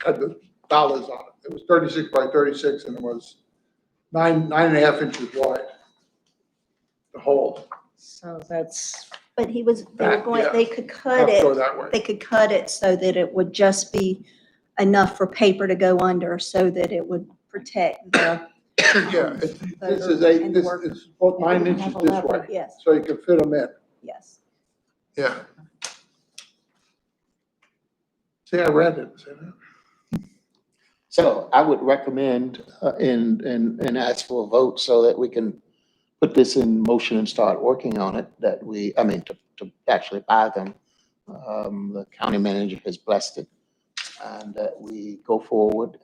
had the dollars on it. It was 36 by 36 and it was 9.5 inches wide. The hole. So that's, But they were That, going, yeah. they could Have cut to go it, that way. they could cut it so that it would just be enough for paper to go under so that it would protect the. Yeah, this is it's about 9 inches Have a this level, way, yes, so you can fit them in. yes. Yeah. See, I read it. See that? So I would recommend and ask for a vote so that we can put this in motion and start working on it, to actually buy them. The county manager has blessed it, and that we go forward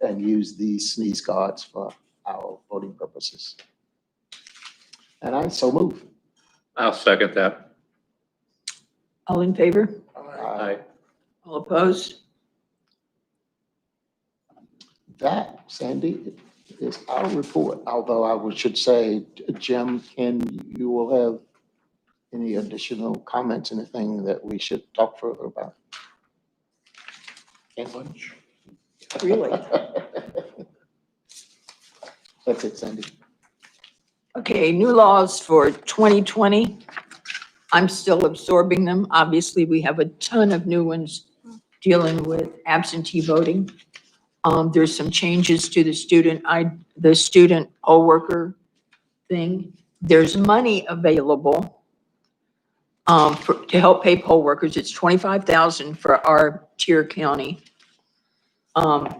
and use these sneeze guards for our voting purposes. And I so move. I'll second that. All in favor? Aye. All opposed? That, Sandy, is our report, although should say, Jim, you will have any additional comments, anything that we should talk further about? And lunch. Really? That's it, Sandy. Okay, new laws for 2020. I'm still absorbing them. Obviously, we have a ton of new ones dealing with absentee voting. There's some changes to the student poll worker thing. There's money available to help pay poll workers. It's 25,000 for our tier county. Only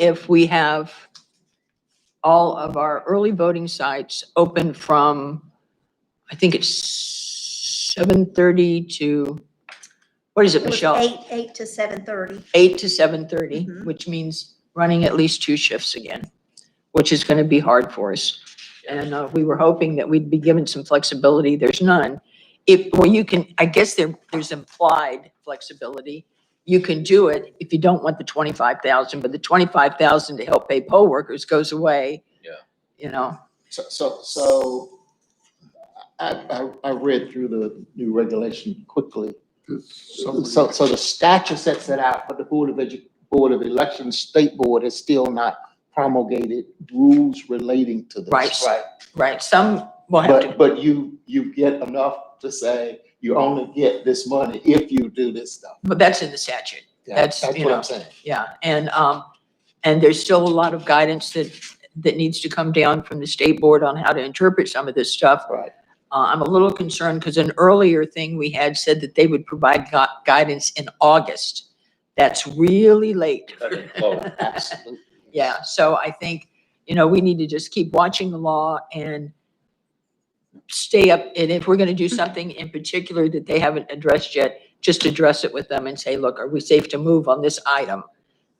if we have all of our early voting sites open from, I think it's 7:30 to, what is it, It was Michelle? 8 to 7:30. 8 to 7:30, Mhm. which means running at least 2 shifts again, which is going to be hard for us. And we were hoping that we'd be given some flexibility. There's none. You can, I guess there's implied flexibility. You can do it if you don't want the 25,000, but the 25,000 to help pay poll workers goes away. Yeah. You know, So I read through the new regulation quickly. So the statute sets it out, but the Board of Elections State Board has still not promulgated rules relating to this. Right. right, some will have to, But you get enough to say you only get this money if you do this stuff. but that's in the statute. That's, That's you what know, I'm saying. Yeah, and there's still a lot of guidance that needs to come down from the state board on how to interpret some of this stuff. Right. I'm a little concerned because an earlier thing we had said that they would provide guidance in August. That's really late. That's close. Absolutely. Yeah, so I think, we need to just keep watching the law and stay up. And if we're going to do something in particular that they haven't addressed yet, just address it with them and say, look, are we safe to move on this item?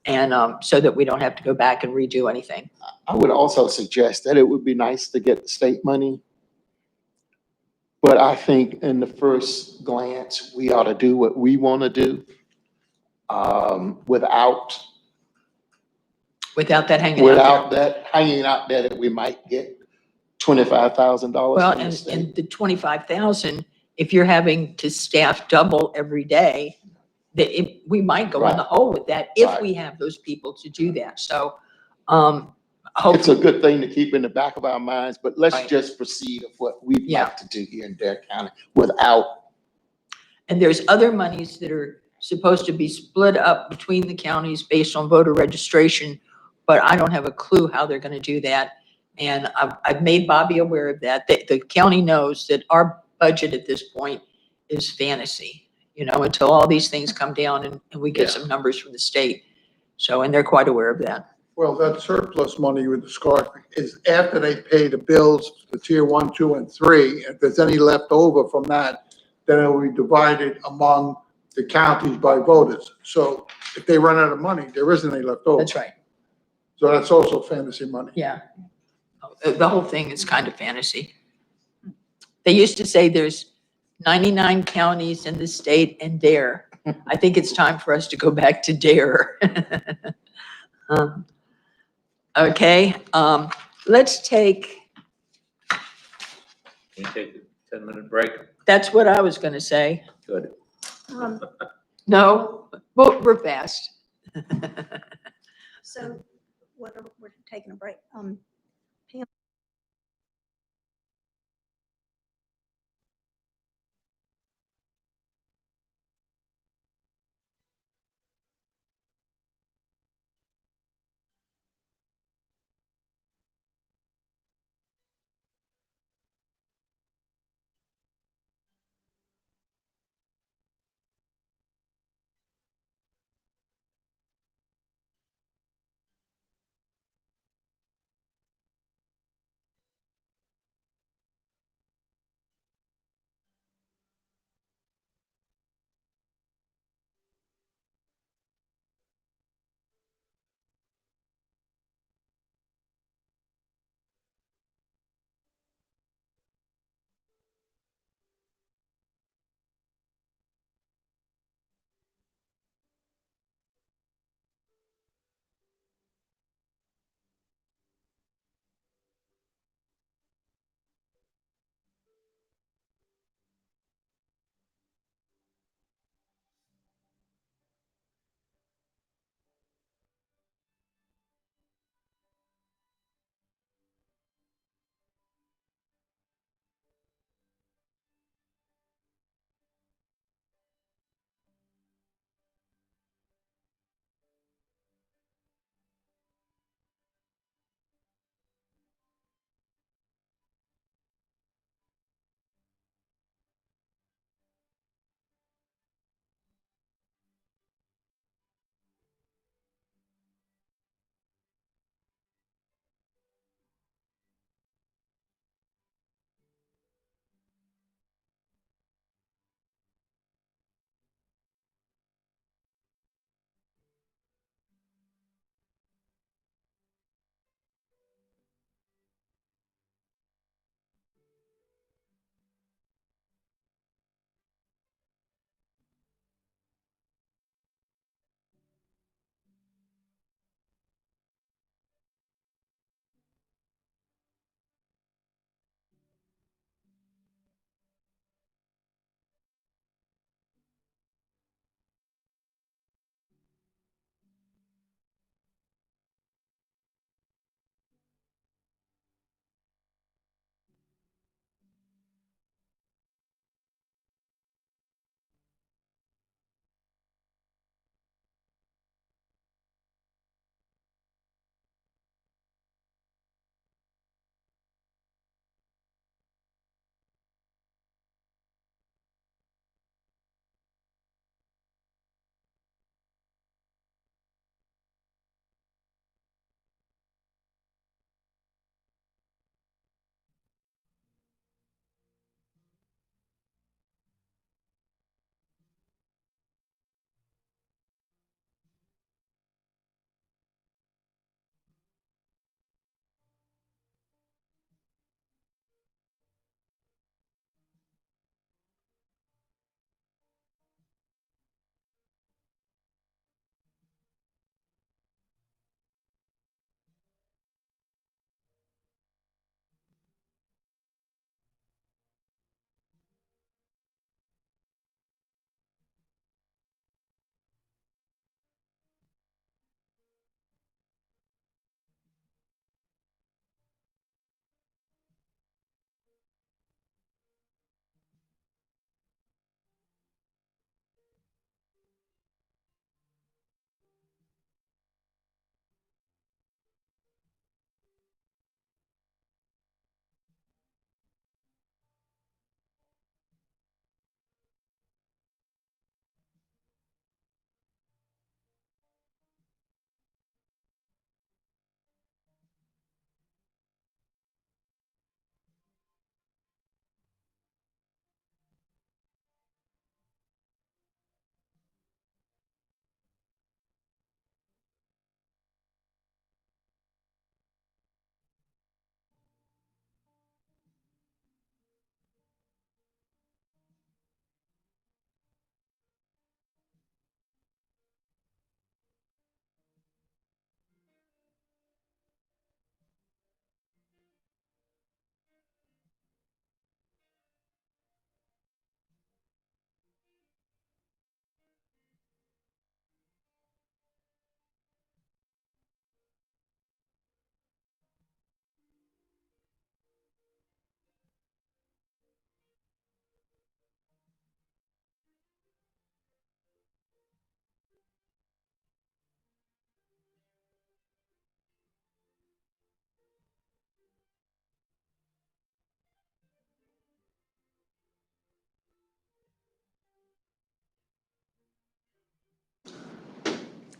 And so that we don't have to go back and redo anything. I would also suggest that it would be nice to get the state money. But I think in the first glance, we ought to do what we want to do Without that hanging out without there. that hanging out there that we might get $25,000 Well, from the and state. the 25,000, if you're having to staff double every day, we might go in the hole with that if Right. we have those people to do that. So, It's a hopefully, good thing to keep in the back of our minds, but let's Right. just proceed of what we'd Yeah. like to do here in Dare County without, and there's other monies that are supposed to be split up between the counties based on voter registration, but I don't have a clue how they're going to do that. And I've made Bobby aware of that. The county knows that our budget at this point is fantasy, until all these things come down and we get Yeah. some numbers from the state. So, and they're quite aware of that. Well, that surplus money with the SCARF is after they pay the bills, the tier 1, 2, and 3. If there's any left over from that, then it will be divided among the counties by voters. So if they run out of money, there isn't any left over. That's right. So that's also fantasy money. Yeah. The whole thing is kind of fantasy. They used to say there's 99 counties in the state and dare. I think it's time for us to go back to dare. Okay, let's take, Can we take a 10-minute break? that's what I was gonna say. Good. Um, No, we're fast. So we're taking a break.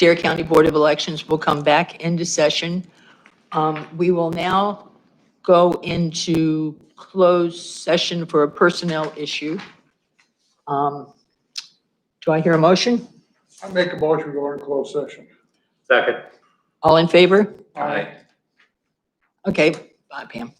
Dare County Board of Elections will come back into session. We will now go into closed session for a personnel issue. Do I hear a motion? I make a motion to go in closed session. Second. All in favor? Aye. Okay, bye, Pam.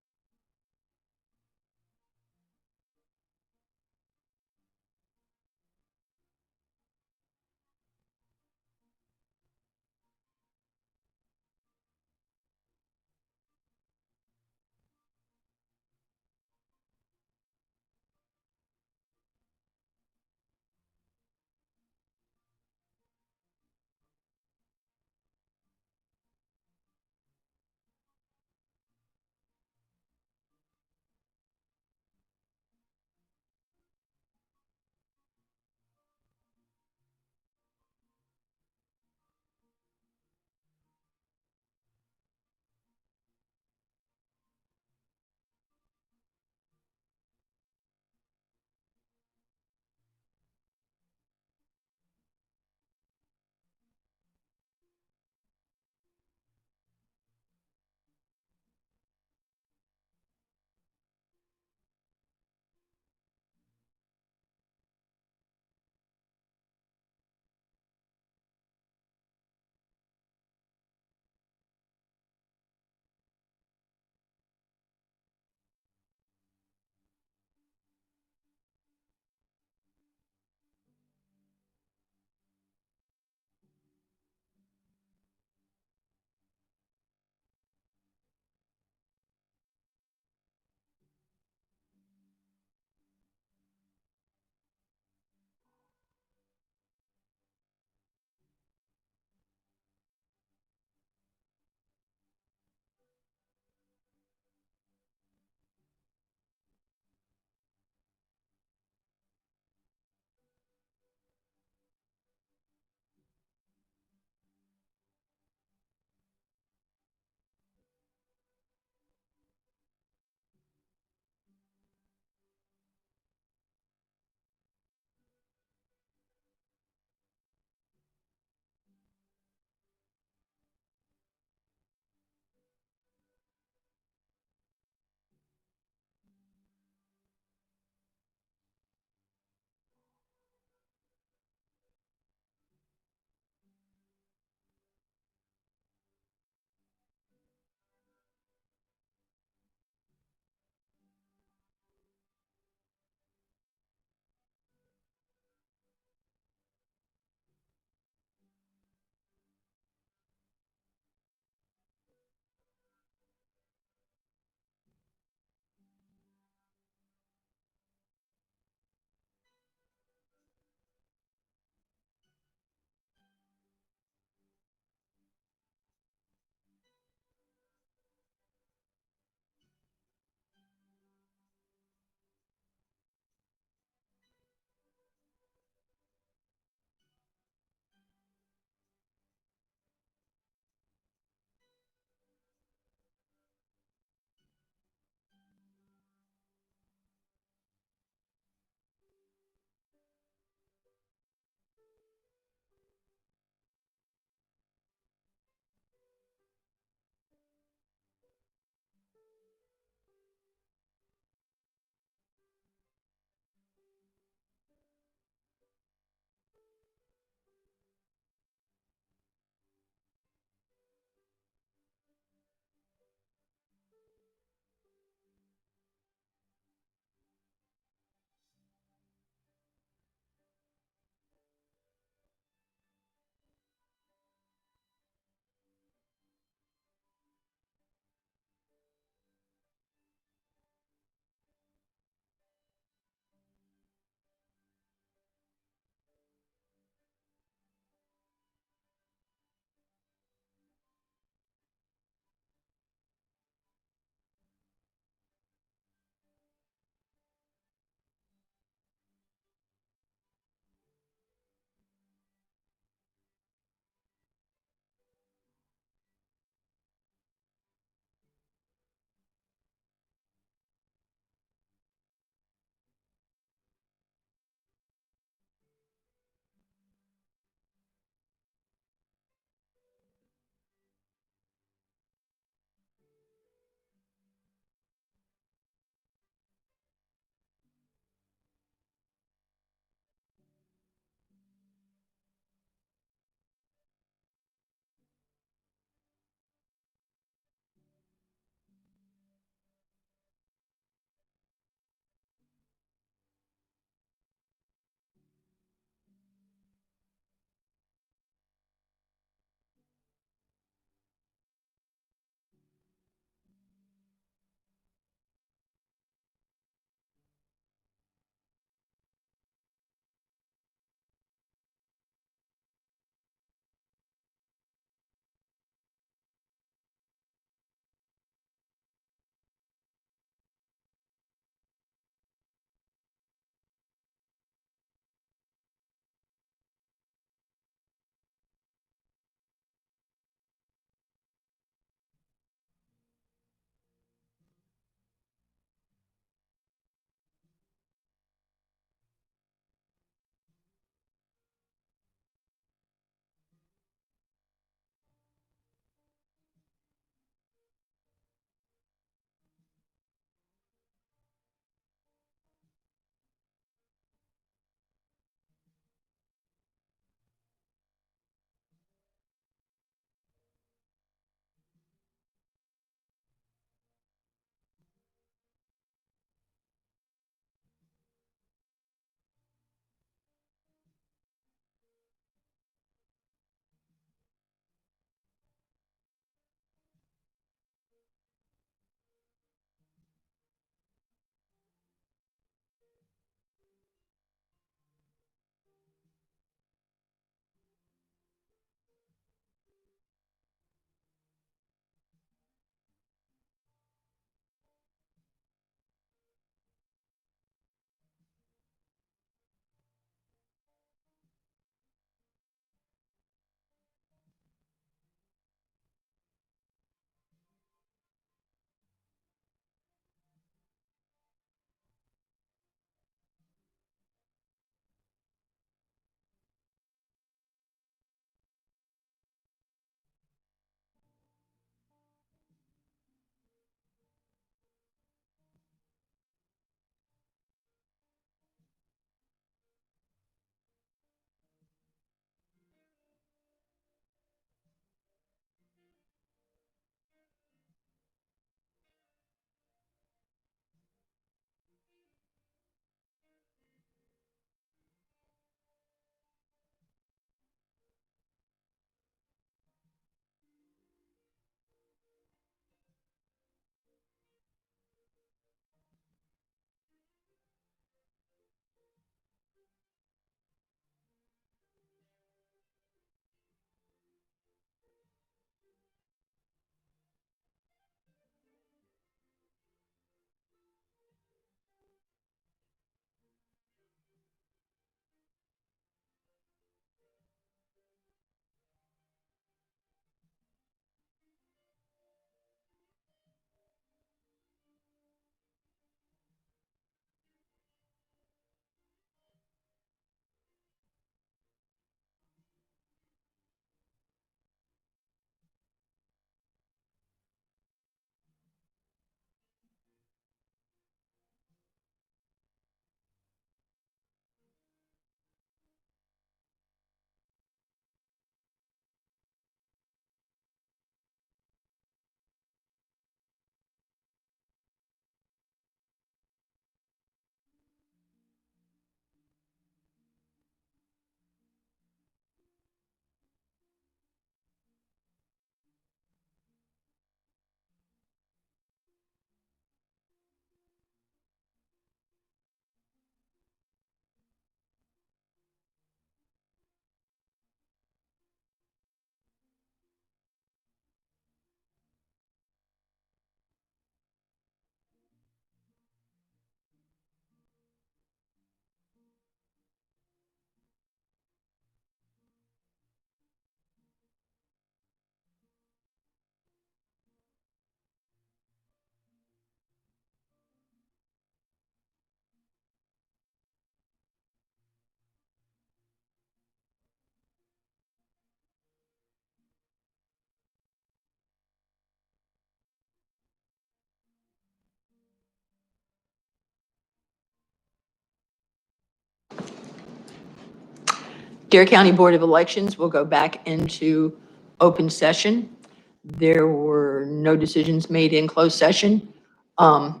Dare County Board of Elections will go back into open session. There were no decisions made in closed session. Does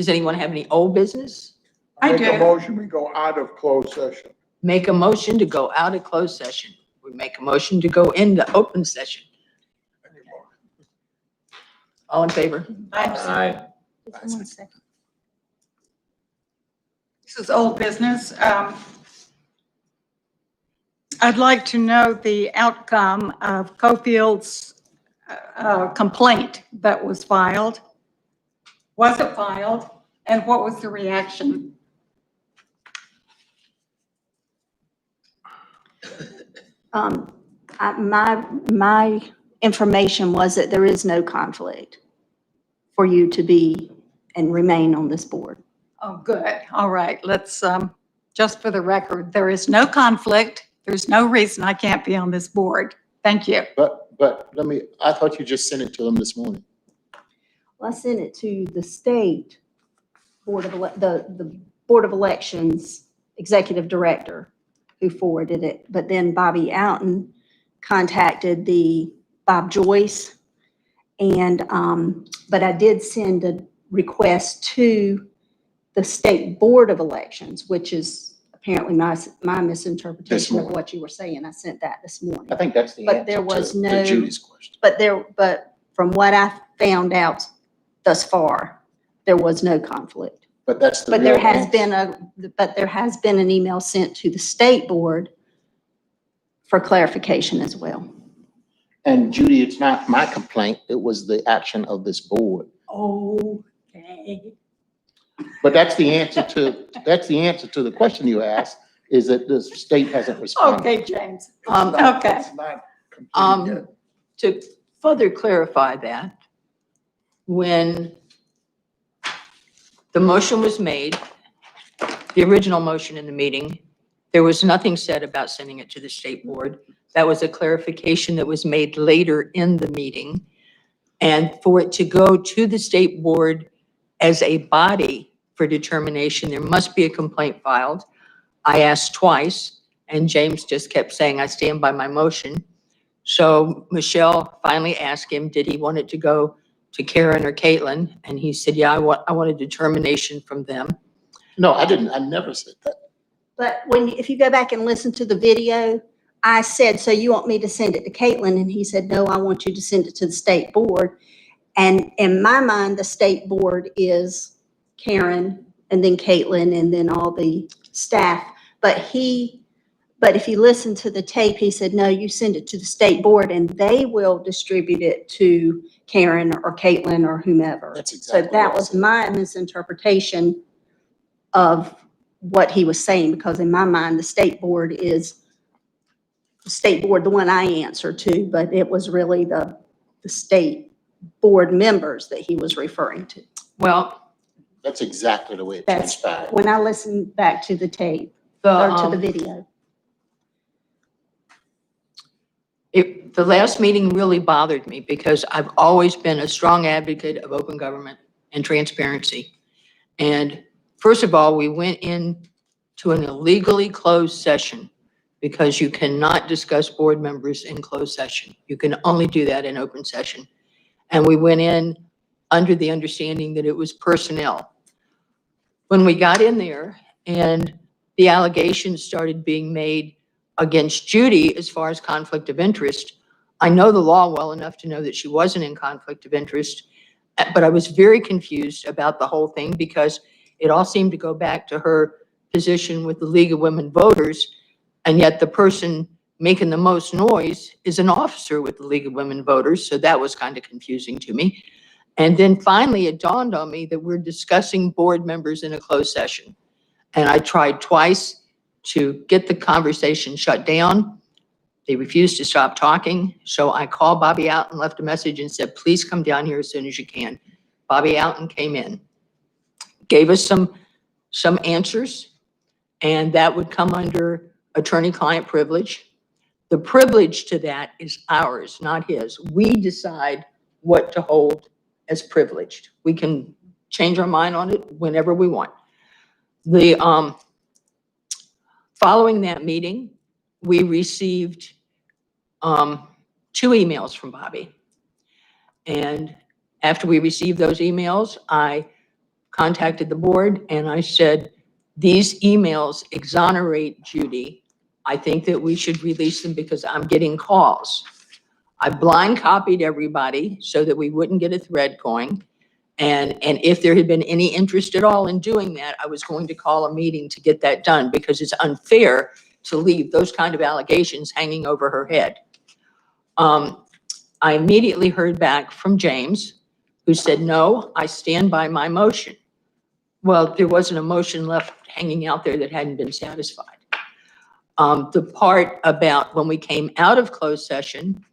anyone have any old business? I Make a do. motion, we go out of closed session. Make a motion to go out of closed session. We make a motion to go into open session. All in favor? Aye. Just 1 second. This is old business. I'd like to know the outcome of Cofield's complaint that was filed. Was it filed? And what was the reaction? My information was that there is no conflict for you to be and remain on this board. Oh, good. All right. Let's, just for the record, there is no conflict. There's no reason I can't be on this board. Thank you. But I thought you just sent it to them this morning. Well, I sent it to the state board of, the Board of Elections Executive Director who forwarded it. But then Bobby Outen contacted Bob Joyce. And, but I did send a request to the State Board of Elections, which is apparently my misinterpretation of what you were saying. I sent that this morning. I think that's the But answer there was to no- Judy's question. But from what I found out thus far, there was no conflict. But that's the But real there has answer. been an email sent to the state board for clarification as well. And Judy, it's not my complaint, it was the action of this board. Okay. But that's the answer to the question you asked, is that the state hasn't responded. Okay, James. Okay. Um, To further clarify that, when the motion was made, the original motion in the meeting, there was nothing said about sending it to the state board. That was a clarification that was made later in the meeting. And for it to go to the state board as a body for determination, there must be a complaint filed. I asked twice, and James just kept saying, I stand by my motion. So Michelle finally asked him, did he want it to go to Karen or Caitlin? And he said, yeah, I want a determination from them. No, I didn't, I never said that. But if you go back and listen to the video, I said, so you want me to send it to Caitlin? And he said, no, I want you to send it to the state board. And in my mind, the state board is Karen and then Caitlin and then all the staff. But if you listen to the tape, he said, no, you send it to the state board and they will distribute it to Karen or Caitlin or whomever. That's exactly So that what I was said. my misinterpretation of what he was saying, because in my mind, the state board is the state board, the one I answer to, but it was really the state board members that he was referring to. Well, That's exactly the way it That's transpired. when I listened back to the tape or to the the, video. the last meeting really bothered me because I've always been a strong advocate of open government and transparency. And first of all, we went in to an illegally closed session because you cannot discuss board members in closed session. You can only do that in open session. And we went in under the understanding that it was personnel. When we got in there and the allegations started being made against Judy as far as conflict of interest, I know the law well enough to know that she wasn't in conflict of interest, but I was very confused about the whole thing because it all seemed to go back to her position with the League of Women Voters, and yet the person making the most noise is an officer with the League of Women Voters, so that was kind of confusing to me. And then finally it dawned on me that we're discussing board members in a closed session. And I tried twice to get the conversation shut down. They refused to stop talking. So I called Bobby out and left a message and said, please come down here as soon as you can. Bobby Outen came in, gave us some answers, and that would come under attorney-client privilege. The privilege to that is ours, not his. We decide what to hold as privileged. We can change our mind on it whenever we want. Following that meeting, we received 2 emails from Bobby. And after we received those emails, I contacted the board and I said, these emails exonerate Judy. I think that we should release them because I'm getting calls. I blind copied everybody so that we wouldn't get a thread going. And if there had been any interest at all in doing that, I was going to call a meeting to get that done because it's unfair to leave those kind of allegations hanging over her head. I immediately heard back from James, who said, no, I stand by my motion. Well, there wasn't a motion left hanging out there that hadn't been satisfied. The part about when we came out of closed session,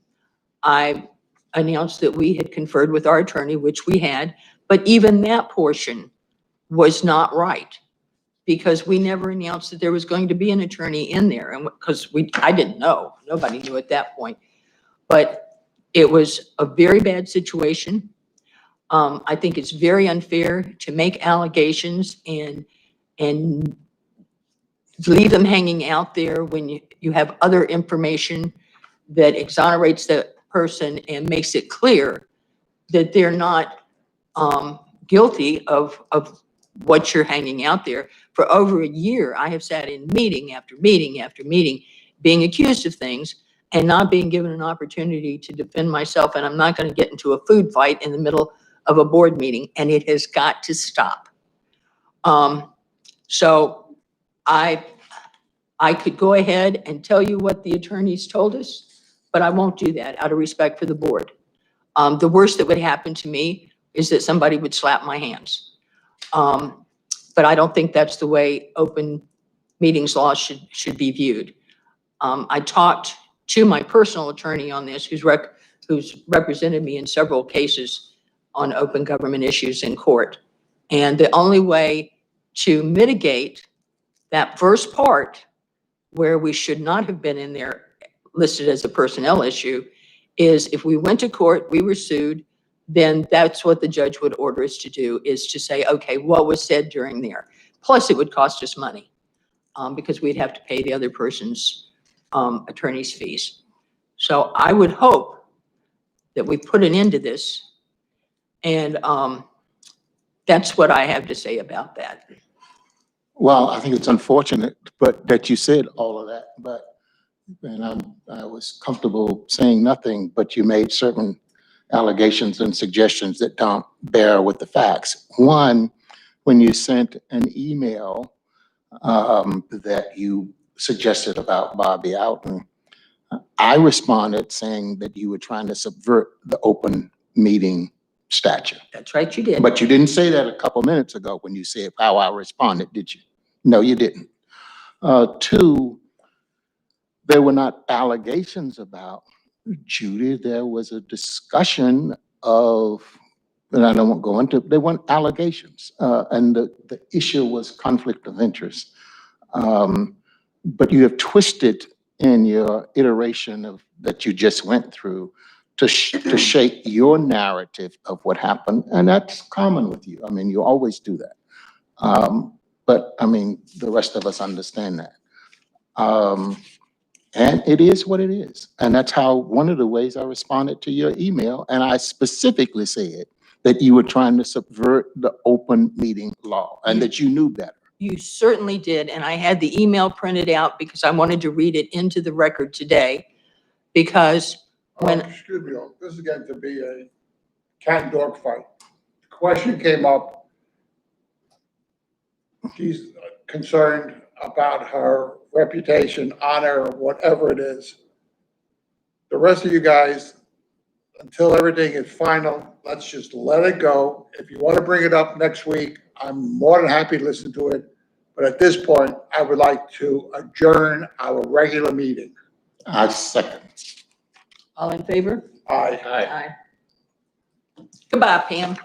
I announced that we had conferred with our attorney, which we had, but even that portion was not right because we never announced that there was going to be an attorney in there. And because I didn't know, nobody knew at that point, but it was a very bad situation. I think it's very unfair to make allegations and leave them hanging out there when you have other information that exonerates the person and makes it clear that they're not guilty of what you're hanging out there. For over a year, I have sat in meeting after meeting after meeting, being accused of things and not being given an opportunity to defend myself. And I'm not going to get into a food fight in the middle of a board meeting, and it has got to stop. So I could go ahead and tell you what the attorneys told us, but I won't do that out of respect for the board. The worst that would happen to me is that somebody would slap my hands. But I don't think that's the way open meetings law should be viewed. I talked to my personal attorney on this, who's represented me in several cases on open government issues in court. And the only way to mitigate that first part where we should not have been in there listed as a personnel issue is if we went to court, we were sued, then that's what the judge would order us to do, is to say, okay, what was said during there? Plus it would cost us money because we'd have to pay the other person's attorney's fees. So I would hope that we put an end to this. And that's what I have to say about that. Well, I think it's unfortunate, but that you said all of that, and I was comfortable saying nothing, but you made certain allegations and suggestions that don't bear with the facts. One, when you sent an email that you suggested about Bobby Alton, I responded saying that you were trying to subvert the open meeting statute. That's right, you did. But you didn't say that a couple minutes ago when you said how I responded, did you? No, you didn't. Two, there were not allegations about Judy. There was a discussion of, and I don't want to go into, they weren't allegations. And the issue was conflict of interest. But you have twisted in your iteration of that you just went through to shape your narrative of what happened. And that's common with you. I mean, you always do that. But I mean, the rest of us understand that. And it is what it is. And that's how, one of the ways I responded to your email. And I specifically said that you were trying to subvert the open meeting law and that you knew better. You certainly did. And I had the email printed out because I wanted to read it into the record today. Because when Excuse me, this is getting to be a cat and dog fight. The question came up. She's concerned about her reputation, honor, whatever it is. The rest of you guys, until everything is final, let's just let it go. If you want to bring it up next week, I'm more than happy to listen to it. But at this point, I would like to adjourn our regular meeting. I second. all in favor? Aye. Aye. Goodbye, Pam.